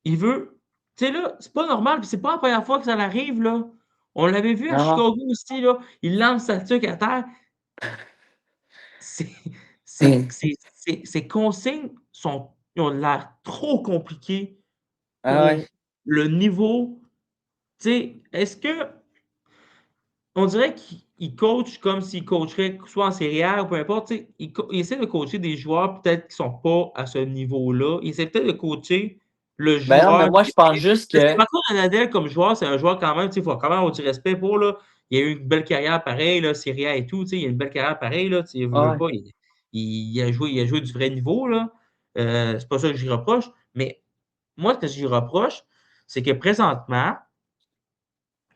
Il veut. Tu sais, là, c'est pas normal, puis c'est pas la première fois que ça arrive, là. On l'avait vu à Non, non. Chicago aussi, là. Il lance sa tuque à terre. C'est, ses consignes ils ont l'air trop compliquées Ah ouais. pour le niveau. Tu sais, est-ce que on dirait qu'il coach comme s'il coacherait soit en Série A ou peu importe, tu sais, il essaie de coacher des joueurs peut-être qui sont pas à ce niveau-là. Il essaie peut-être de coacher le Ben non, mais joueur moi, qui je pense juste parce que que. Marco Donadel comme joueur, c'est un joueur quand même, tu sais, il faut quand même avoir du respect pour, là. Il a eu une belle carrière pareil, là, Serie A et tout, tu sais, il a une belle carrière pareil, là, tu sais, Ah veux ouais. pas, il a joué du vrai niveau, là. C'est pas ça que j'y reproche, mais moi, ce que j'y reproche, c'est que présentement,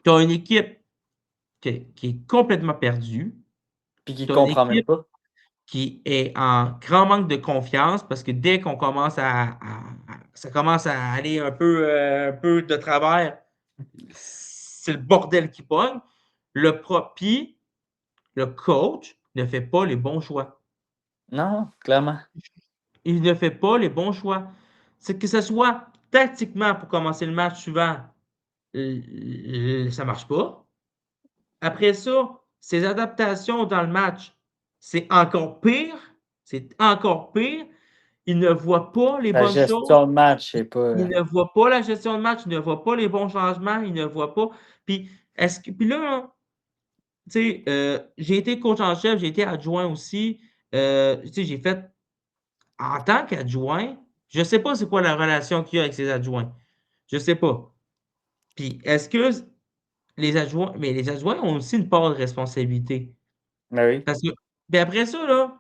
tu as une équipe qui est complètement perdue. Puis qui Tu as une comprend même équipe pas. qui est en grand manque de confiance parce que dès qu'on commence ça commence à aller un peu de travers, c'est le bordel qui pogne. Puis, le coach ne fait pas les bons choix. Non, non, clairement. Il ne fait pas les bons choix. C'est que ce soit tactiquement pour commencer le match suivant, ça marche pas. Après ça, ses adaptations dans le match, c'est encore pire. C'est encore pire. Il ne voit pas les La bonnes choses. gestion de match, c'est pas. Il ne voit pas la gestion de match. Il ne voit pas les bons changements. Il ne voit pas. Puis là, tu sais, j'ai été coach en chef, j'ai été adjoint aussi. Tu sais, j'ai fait en tant qu'adjoint, je ne sais pas c'est quoi la relation qu'il y a avec ses adjoints. Je ne sais pas. Puis est-ce que mais les adjoints ont aussi une part de responsabilité. Ben oui. Parce que, puis après ça, là,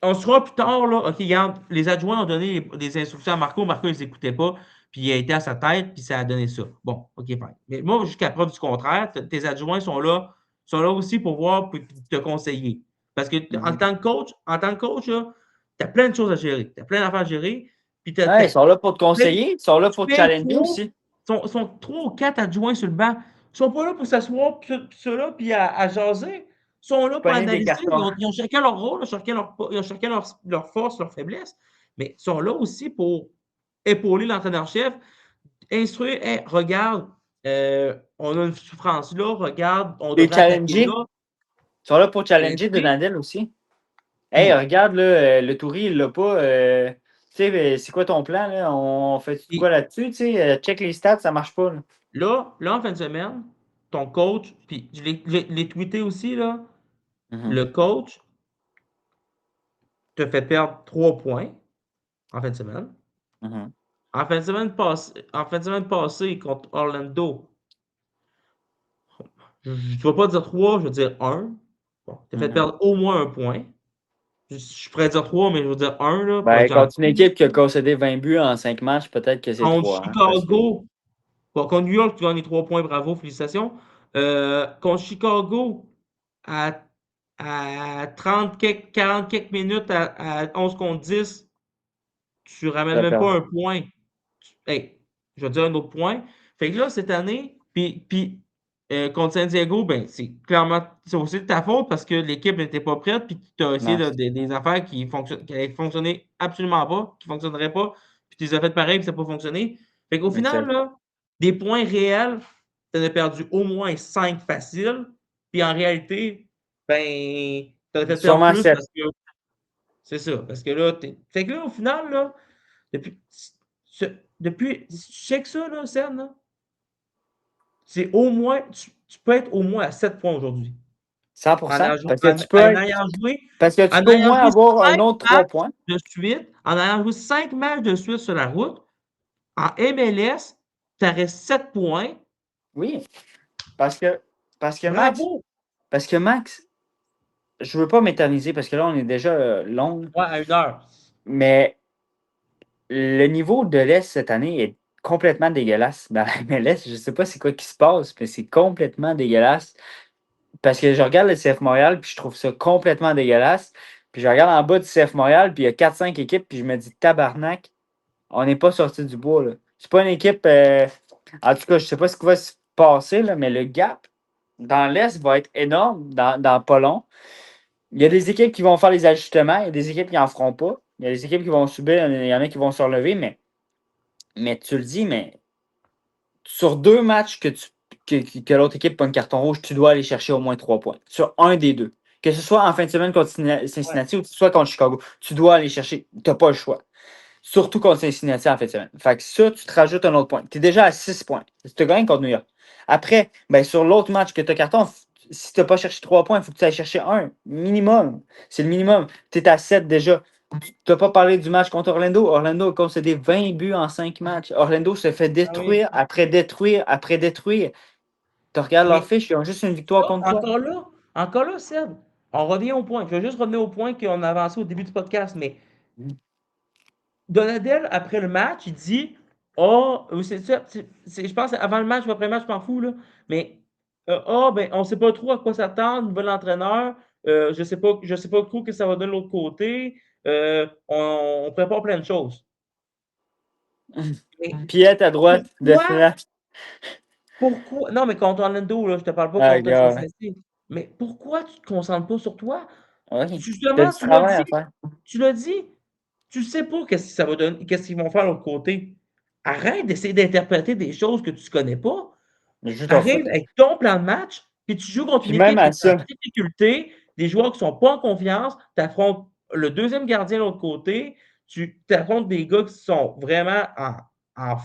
on sera plus tard, là, OK, regarde, les adjoints ont donné des instructions à Marco, Marco, il les écoutait pas, puis il a été à sa tête, puis ça a donné ça. Bon, OK, fine. Mais moi, jusqu'à preuve du contraire, tes adjoints sont là aussi pour voir, puis te conseiller. Parce que Mhm. en tant que coach, là, tu as plein de choses à gérer. Tu as plein d'affaires à gérer, puis Ouais, ils sont là pour te tu payes, conseiller, ils sont là tu pour te payes challenger aussi. sont 3 ou 4 adjoints sur le banc. Ils sont pas là pour s'asseoir, puis ceux-là, puis à jaser. Ils sont là pour Pogner des analyser. cartons. Ils ont chacun leur rôle, ils ont chacun leur force, leur faiblesse. Mais ils sont là aussi pour épauler l'entraîneur-chef, instruire, hey, regarde, on a une souffrance là, regarde, on Les devrait attaquer challenger. là. Ils sont là pour challenger Tu sais, Donadel aussi. Hey, puis, regarde, là, le Touri, il l'a pas. Tu sais, c'est quoi ton plan, là? On fait quoi puis là-dessus? Tu sais, check les stats, ça marche pas, là. là, en fin de semaine, ton coach, puis je l'ai tweeté aussi, là, Mhm, le coach te fait perdre 3 points en fin de semaine. mhm, En fin de semaine passée contre Orlando, je ne vais pas dire 3, je vais dire 1. Bon, tu as fait mhm. perdre au moins un point. Je pourrais dire 3, mais je vais dire 1 là, pour être Ben, contre une gentil. équipe qui a concédé 20 buts en 5 matchs, peut-être que c'est Contre 3, hein, parce que Chicago, bon, contre New York, tu gagnes les 3 points, bravo, félicitations. Contre Chicago, à, à 30 quelques, 40 quelques minutes, à 11 contre 10, tu ramènes t'as même pas perdu. un point. Hey, je vais dire un autre point. Fait que là, cette année, contre San Diego, ben, c'est aussi de ta faute parce que l'équipe n'était pas prête, puis tu as essayé Non, des affaires qui allaient fonctionner absolument pas, qui ne fonctionneraient pas, puis tu les as faites pareil, puis ça n'a pas fonctionné. Fait qu'au final, exact. là, des points réels, tu en as perdu au moins 5 faciles, puis en réalité, ben, tu en as fait perdre Sûrement plus 7. parce que c'est ça. Parce que là, fait que là, au final, là, depuis, ce- depuis, check ça, là, Serge, là, c'est au moins, tu peux être au moins à 7 points aujourd'hui. En 100%. ayant joué, Parce que tu peux en être, ayant joué, parce que en tu peux au ayant moins joué avoir un 5 autre 3 matchs points. de suite, en ayant joué 5 matchs de suite sur la route, en MLS, tu aurais 7 points. Oui. Parce que, parce que Max, Bravo! parce que Max, je veux pas m'éterniser parce que là, on est déjà long, Ouais, à 1 heure. mais le niveau de l'Est cette année est complètement dégueulasse. Dans la MLS, je sais pas c'est quoi qui se passe, mais c'est complètement dégueulasse. Parce que je regarde le CF Montréal, puis je trouve ça complètement dégueulasse. Puis je regarde en bas du CF Montréal, puis il y a 4-5 équipes, puis je me dis tabarnak, on n'est pas sorti du bois, là. C'est pas une équipe. En tout cas, je sais pas ce qui va se passer, là, mais le gap dans l'Est va être énorme dans pas long. Il y a des équipes qui vont faire les ajustements, il y a des équipes qui n'en feront pas. Il y a des équipes qui vont subir, il y en a qui vont se relever, mais tu le dis, mais sur 2 matchs que l'autre équipe pogne carton rouge, tu dois aller chercher au moins 3 points. Sur un des deux. Que ce soit en fin de semaine contre Ouais. Cincinnati ou que ce soit contre Chicago, tu dois aller chercher. Tu n'as pas le choix. Surtout contre Cincinnati en fin de semaine. Fait que ça, tu te rajoutes un autre point. Tu es déjà à 6 points. Tu gagnes contre New York. Après, ben, sur l'autre match que tu as carton, si tu n'as pas cherché 3 points, il faut que tu ailles chercher un. Minimum. C'est le minimum. Tu es à 7 déjà. Tu n'as pas parlé du match contre Orlando. Orlando a concédé 20 buts en 5 matchs. Orlando se fait Ah oui. détruire après détruire après détruire. Tu regardes leur Mais fiche, ils ont juste une victoire là, contre toi. encore là, Seb, on revient au point. Je vais juste revenir au point qu'on a avancé au début du podcast, mais Donadel, après le match, il dit oh, c'est ça, je pense avant le match ou après le match, je m'en fous, là. Mais ben, on ne sait pas trop à quoi s'attendre, nouvel entraîneur. Je sais pas trop que ça va donner de l'autre côté. On prépare plein de choses. Mais Piette à droite de pourquoi? finale. Pourquoi? Non, mais contre Orlando, là, je te parle pas Ah, contre gars. Cincinnati. Mais pourquoi tu te concentres pas sur toi? Oui. T'as Justement, du travail à faire. tu l'as dit, tu sais pas qu'est-ce que ça va donner, qu'est-ce qu'ils vont faire de l'autre côté. Arrête d'essayer d'interpréter des choses que tu connais pas. Juste au Arrive foot. avec ton plan de match, puis tu joues contre Puis une même équipe qui à est en ça. difficulté, des joueurs qui sont pas en confiance, tu affrontes le deuxième gardien de l'autre côté, tu affrontes des gars qui sont vraiment en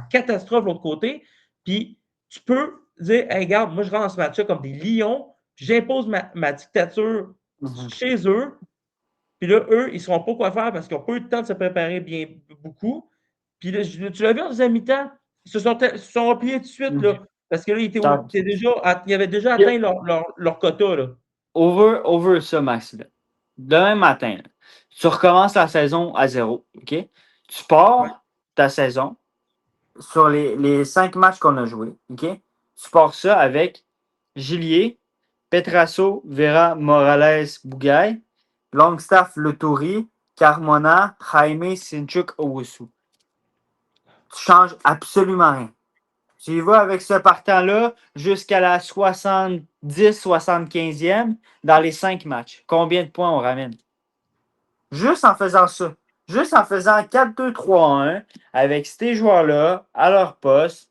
catastrophe de l'autre côté, puis tu peux dire, hey, regarde, moi je rentre dans ce match-là comme des lions, puis j'impose ma dictature Mhm. chez eux, puis là, eux, ils ne sauront pas quoi faire parce qu'ils n'ont pas eu le temps de se préparer bien beaucoup. Puis là, tu l'as vu en deuxième mi-temps, ils se sont repliés tout de suite, là, Mhm. parce que là, Tant- ils avaient déjà Puis, atteint leur quota. Là. over ça, Max. Là. Demain matin, là, tu recommences la saison à zéro. OK? Tu Ouais. pars ta saison sur les 5 matchs qu'on a joués. OK? Tu pars ça avec Gillier, Petrasso, Vera, Morales, Bougaille, Longstaff, Letouri, Carmona, Jaime, Sinchuk, Owusu. Tu changes absolument rien. Tu y vas avec ce partant-là jusqu'à la 70-75e dans les 5 matchs. Combien de points on ramène? Juste en faisant ça. Juste en faisant 4-2-3-1 avec ces joueurs-là à leur poste.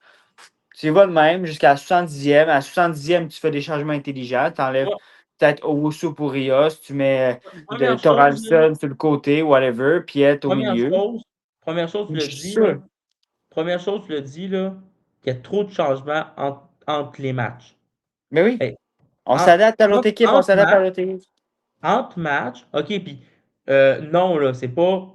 Tu y vas de même jusqu'à la 70e. À la 70e, tu fais des changements intelligents. Tu enlèves Ouais. peut-être Owusu pour Rios. Tu mets de Première chose, là, Thoralson sur le côté, whatever. Piet au première milieu. chose, première chose, tu Je l'as suis dit, là. sûr. Première chose, tu l'as dit, là, qu'il y a trop de changements entre les matchs. Mais oui, Hey, on en- s'adapte à l'autre équipe, on entre s'adapte à matchs, l'autre équipe. entre matchs, OK, puis non, là, c'est pas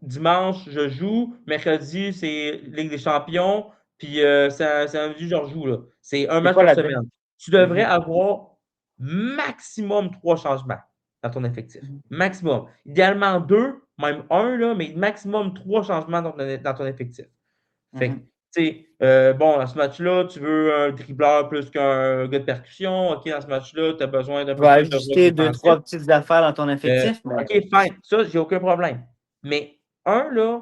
dimanche, je joue, mercredi, c'est Ligue des champions, puis samedi, je rejoue, là. C'est un C'est match quoi par la date? semaine. Tu devrais Mhm. avoir maximum 3 changements dans ton effectif. Mhm. Maximum. Idéalement 2, même un, là, mais maximum 3 changements dans ton effectif. Fait que, Mhm. tu sais, bon, dans ce match-là, tu veux un dribbleur plus qu'un gars de percussion. OK, dans ce match-là, tu as besoin d'un Tu peu vas plus de rush ajuster deux, défensif. trois petites affaires dans ton effectif, OK, mais fine. Ça, j'ai aucun problème. Mais un, là,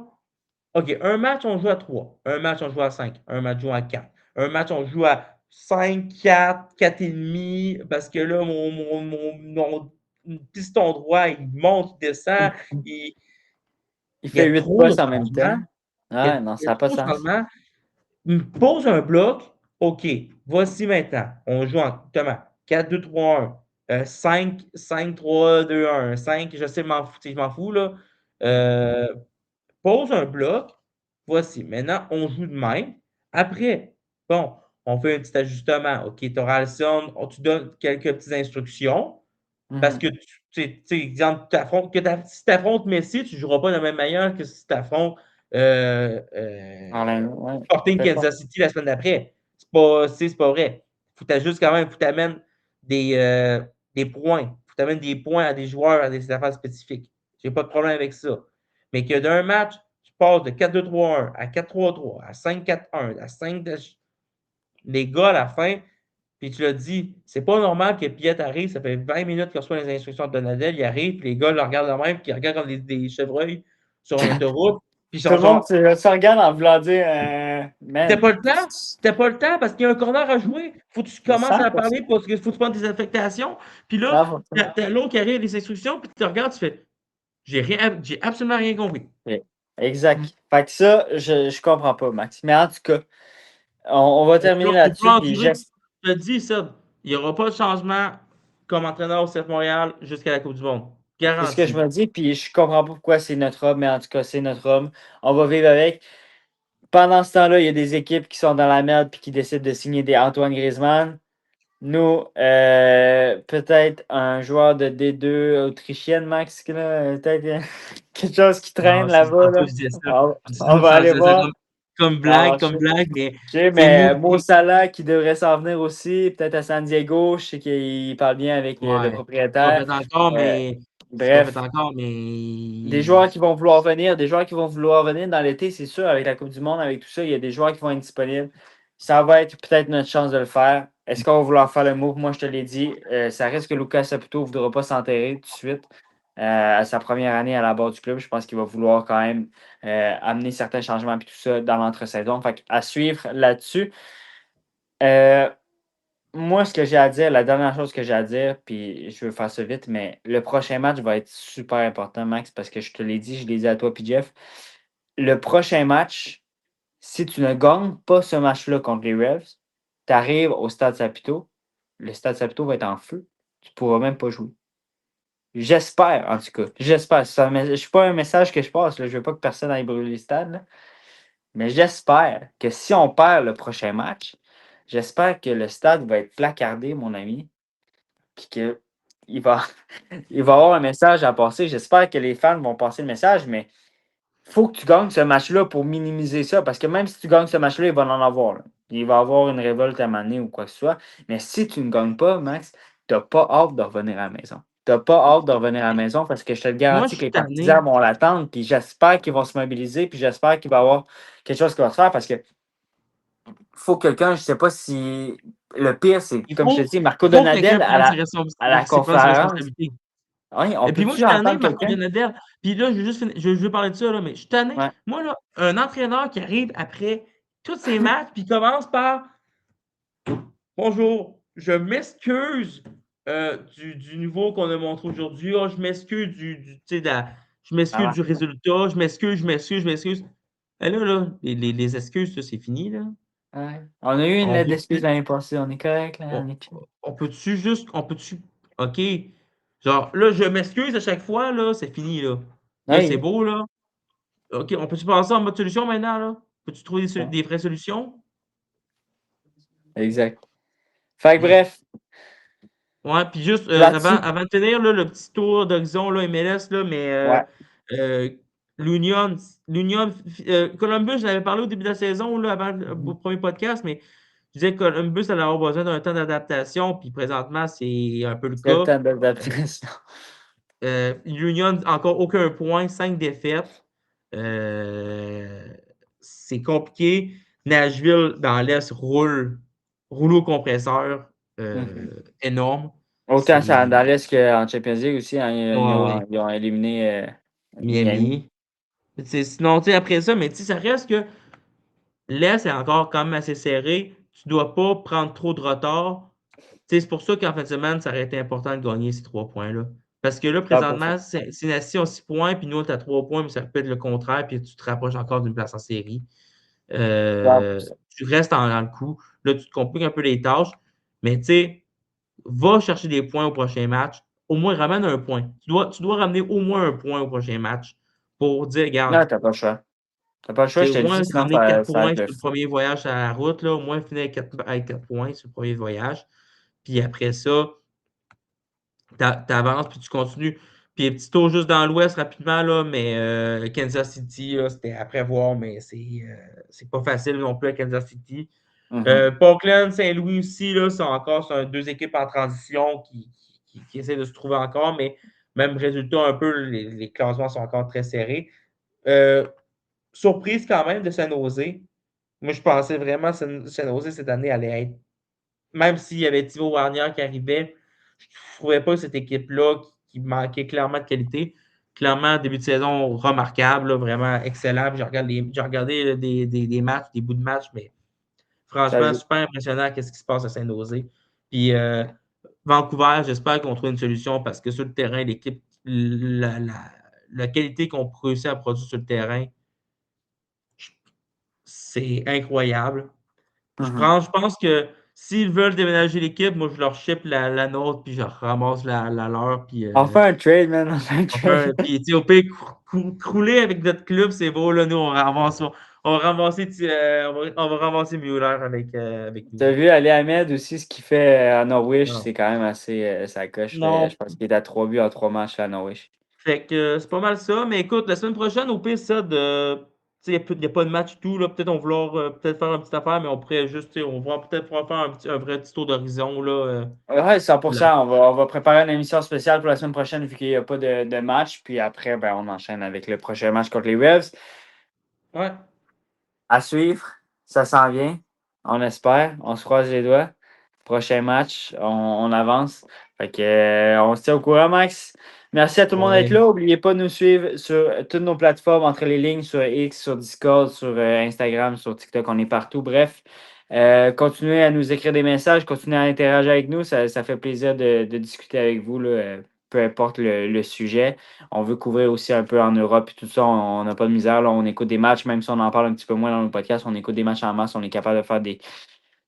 OK, un match, on joue à 3. Un match, on joue à 5. Un match, on joue à 4. Un match, on joue à 5, 4, 4 et demi, parce que là, mon piston droit, il monte, il descend. Il, il il y a fait huit trop de postes en même changements. temps. Ah, non, Il y ça a n'a pas de trop de sens. changements. Pose un bloc. OK, voici maintenant. On joue en comment? 4-2-3-1. 5-3-2-1. 5, je sais, je m'en fous, là. Euh, Pose un bloc. Voici. Maintenant, on joue de même. Après, bon, on fait un petit ajustement. OK, tu auras tu donnes quelques petites instructions. Parce Mhm. que, exemple, si tu affrontes Messi, tu ne joueras pas de la même manière que si tu affrontes Ouais, Sporting peu importe. Kansas City la semaine d'après. C'est pas vrai. Faut t'ajustes quand même, faut t'amènes des points. Faut t'amener des points à des joueurs, à des affaires spécifiques. J'ai pas de problème avec ça. Mais que d'un match, tu passes de 4-2-3-1 à 4-3-3, à 5-4-1, à 5. Les gars, à la fin, puis tu l'as dit, c'est pas normal que Piet arrive, ça fait 20 minutes qu'il reçoit les instructions de Donadel, il arrive, puis les gars le regardent de même, puis ils regardent comme des chevreuils sur une autoroute, puis ils Tout sont le monde genre, se regarde en voulant dire, t'as man, pas le temps? T'as pas le temps parce qu'il y a un corner à jouer. Faut que tu commences à 100%. parler parce qu'il faut que tu prennes des affectations. Puis là, 100%. t'as l'autre qui arrive les instructions, puis tu te regardes, tu fais, j'ai absolument rien compris. Ok. Exact. Fait que ça, je comprends pas, Max. Mais en tout cas, on va terminer Je peux là-dessus, puis endurer, je te dis ça, il n'y aura pas de changement comme entraîneur au CF Montréal jusqu'à la Coupe du Monde. c'est ce que je Garanti. me dis, puis je comprends pas pourquoi c'est notre homme, mais en tout cas, c'est notre homme. On va vivre avec. Pendant ce temps-là, il y a des équipes qui sont dans la merde puis qui décident de signer des Antoine Griezmann. Nous, peut-être un joueur de D2 autrichienne, Max, là, peut-être quelque chose qui Non, traîne c'est là-bas. en plus, Là. je disais ça. On, Je disais on ça, va aller je disais ça voir. comme Ça va blague, marcher. mais OK, c'est mais nous. Mo Salah qui devrait s'en venir aussi, peut-être à San Diego. Je sais qu'il parle bien avec le Ouais, c'est pas propriétaire. fait encore, Euh, mais c'est pas fait bref, encore, des mais joueurs qui vont vouloir venir, des joueurs qui vont vouloir venir dans l'été, c'est sûr, avec la Coupe du Monde, avec tout ça, il y a des joueurs qui vont être disponibles. Ça va être peut-être notre chance de le faire. Est-ce qu'on va vouloir faire le move? Moi, je te l'ai dit, ça risque que Lucas Saputo ne voudra pas s'enterrer tout de suite à sa première année à la barre du club. Je pense qu'il va vouloir quand même amener certains changements et tout ça dans l'entre-saison. Fait à suivre là-dessus. Euh, Moi, ce que j'ai à dire, la dernière chose que j'ai à dire, puis je veux faire ça vite, mais le prochain match va être super important, Max, parce que je te l'ai dit, je l'ai dit à toi, puis Jeff. Le prochain match, si tu ne gagnes pas ce match-là contre les Revs, tu arrives au Stade Saputo, le Stade Saputo va être en feu, tu ne pourras même pas jouer. J'espère, en tout cas. J'espère. Je ne suis pas un message que je passe, là, je ne veux pas que personne aille brûler le stade, là. Mais j'espère que si on perd le prochain match, j'espère que le stade va être placardé, mon ami, puis que il va, il va avoir un message à passer. J'espère que les fans vont passer le message, mais il faut que tu gagnes ce match-là pour minimiser ça. Parce que même si tu gagnes ce match-là, il va en avoir. Là. Il va y avoir une révolte à maner ou quoi que ce soit. Mais si tu ne gagnes pas, Max, tu n'as pas hâte de revenir à la maison. Tu n'as pas hâte de revenir à la maison parce que je te le moi, garantis je que suis les tanné. partisans vont l'attendre. Puis j'espère qu'ils vont se mobiliser. Puis j'espère qu'il va y avoir quelque chose qui va se faire parce que faut quelqu'un, je ne sais pas si. Le pire, c'est, Il comme je te faut, dis, Marco il faut que quelqu'un Donadel prenne à la ses conférence. responsabilités. Oui, on Et puis moi, je peut-tu suis tanné, entendre Marco quelqu'un? Donadel. Puis là, je vais juste je veux parler de ça, là, mais je suis tanné. Ouais. Moi, là, un entraîneur qui arrive après tous ces matchs, puis commence par bonjour, je m'excuse du niveau qu'on a montré aujourd'hui. Ah, je m'excuse tu sais, je Ça m'excuse du marche pas. résultat. Je m'excuse. Et là, les excuses, ça, c'est fini, là. Ouais. On a eu une On lettre d'excuse peut-tu, l'année passée. On est correct, là. on, On est chill. on peut-tu, OK. Genre, là, je m'excuse à chaque fois, là, c'est fini, là. Là, c'est Oui. beau, là. OK, on peut-tu passer en mode solution maintenant, là? Peux-tu trouver des vraies solutions? Exact. Fait que bref, Ouais, puis juste là-dessus, avant de finir, là, le petit tour d'horizon là, MLS, là, mais ouais. euh, l'Union, Columbus, je l'avais parlé au début de la saison, là, avant le premier podcast, mais je disais que Columbus allait avoir besoin d'un temps d'adaptation, puis présentement, c'est un peu le C'est le cas. temps d'adaptation. L'Union, encore aucun point, 5 défaites. Euh, c'est compliqué. Nashville, dans l'Est, roule au compresseur énorme. Autant C'est dans l'Est qu'en Champions League aussi, hein, ouais, ouais. ils ont éliminé Miami. Miami. Sinon, tu sais, après ça, mais tu sais, ça reste que l'Est est encore quand même assez serré. Tu dois pas prendre trop de retard. Tu sais, c'est pour ça qu'en fin de semaine, ça aurait été important de gagner ces 3 points-là. Parce que là, 100%. présentement, Cincinnati a 6 points, puis nous, on est à 3 points, mais ça peut être le contraire, puis tu te rapproches encore d'une place en série. 100%. Tu restes dans le coup. Là, tu te compliques un peu les tâches, mais tu sais, va chercher des points au prochain match. Au moins, ramène un point. Tu dois ramener au moins un point au prochain match pour dire, regarde, Non, t'as pas le choix. T'as pas le choix, tu sais, je au te le moins dis, sinon ramener 4 ça va points être sur le le fou. premier voyage sur la route, là, au moins finir avec 4 points sur le premier voyage. Puis après ça, tu avances, puis tu continues. Puis un petit tour juste dans l'Ouest rapidement, là, mais Kansas City, là, c'était à prévoir, mais c'est pas facile non plus à Kansas City. Mhm. Portland, Saint-Louis aussi, là, sont deux équipes en transition qui essaient de se trouver encore, mais même résultat, un peu, les classements sont encore très serrés. Euh, Surprise quand même de San Jose. Moi, je pensais vraiment que San Jose cette année allait être, même s'il y avait Thibaut Warnier qui arrivait, je ne trouvais pas cette équipe-là qui manquait clairement de qualité. Clairement, début de saison remarquable, là, vraiment excellent. J'ai regardé là, des matchs, des bouts de match, mais Ça franchement, joue. super impressionnant qu'est-ce qui se passe à Saint-Nosé. Puis Vancouver, j'espère qu'on trouve une solution parce que sur le terrain, l'équipe, la qualité qu'on réussit à produire sur le terrain, c'est incroyable. Mhm. Je pense que s'ils veulent déménager l'équipe, moi, je leur ship la nôtre, puis je ramasse la leur, puis On fait un trade, man. On fait un enfin, trade. puis, tu sais, au pire, crouler avec notre club, c'est beau, là, nous, on va ramasser, on va ramasser Mueller avec nous. T'as vu Ali Ahmed aussi, ce qu'il fait à Norwich, Non. c'est quand même assez ça coche. Là. Non. Je pense qu'il est à 3 buts en 3 matchs à Norwich. Fait que c'est pas mal ça. Mais écoute, la semaine prochaine, au pire, ça, tu sais, il n'y a pas de match et tout, là. Peut-être on va vouloir peut-être faire une petite affaire, mais on pourrait juste, tu sais, on va peut-être pouvoir faire un vrai petit tour d'horizon, là. Ouais, La- 100%. On va préparer une émission spéciale pour la semaine prochaine vu qu'il n'y a pas de match. Puis après, ben, on enchaîne avec le prochain match contre les Revs. Ouais. À suivre, ça s'en vient. On espère. On se croise les doigts. Prochain match, on avance. Fait que, on se tient au courant, Max. Merci à tout le monde d'être Ouais. là. N'oubliez pas de nous suivre sur toutes nos plateformes, entre les lignes, sur X, sur Discord, sur Instagram, sur TikTok. On est partout. Bref, continuez à nous écrire des messages, continuez à interagir avec nous. Ça fait plaisir de discuter avec vous, là, peu importe le sujet. On veut couvrir aussi un peu en Europe et tout ça. On n'a pas de misère. Là. On écoute des matchs, même si on en parle un petit peu moins dans nos podcasts. On écoute des matchs en masse. On est capable de faire des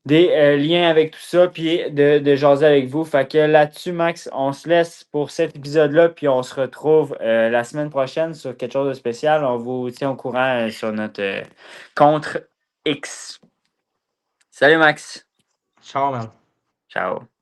liens avec tout ça, puis de jaser avec vous. Fait que là-dessus, Max, on se laisse pour cet épisode-là, puis on se retrouve la semaine prochaine sur quelque chose de spécial. On vous tient au courant sur notre contre X. Salut, Max. Ciao, man. Ciao.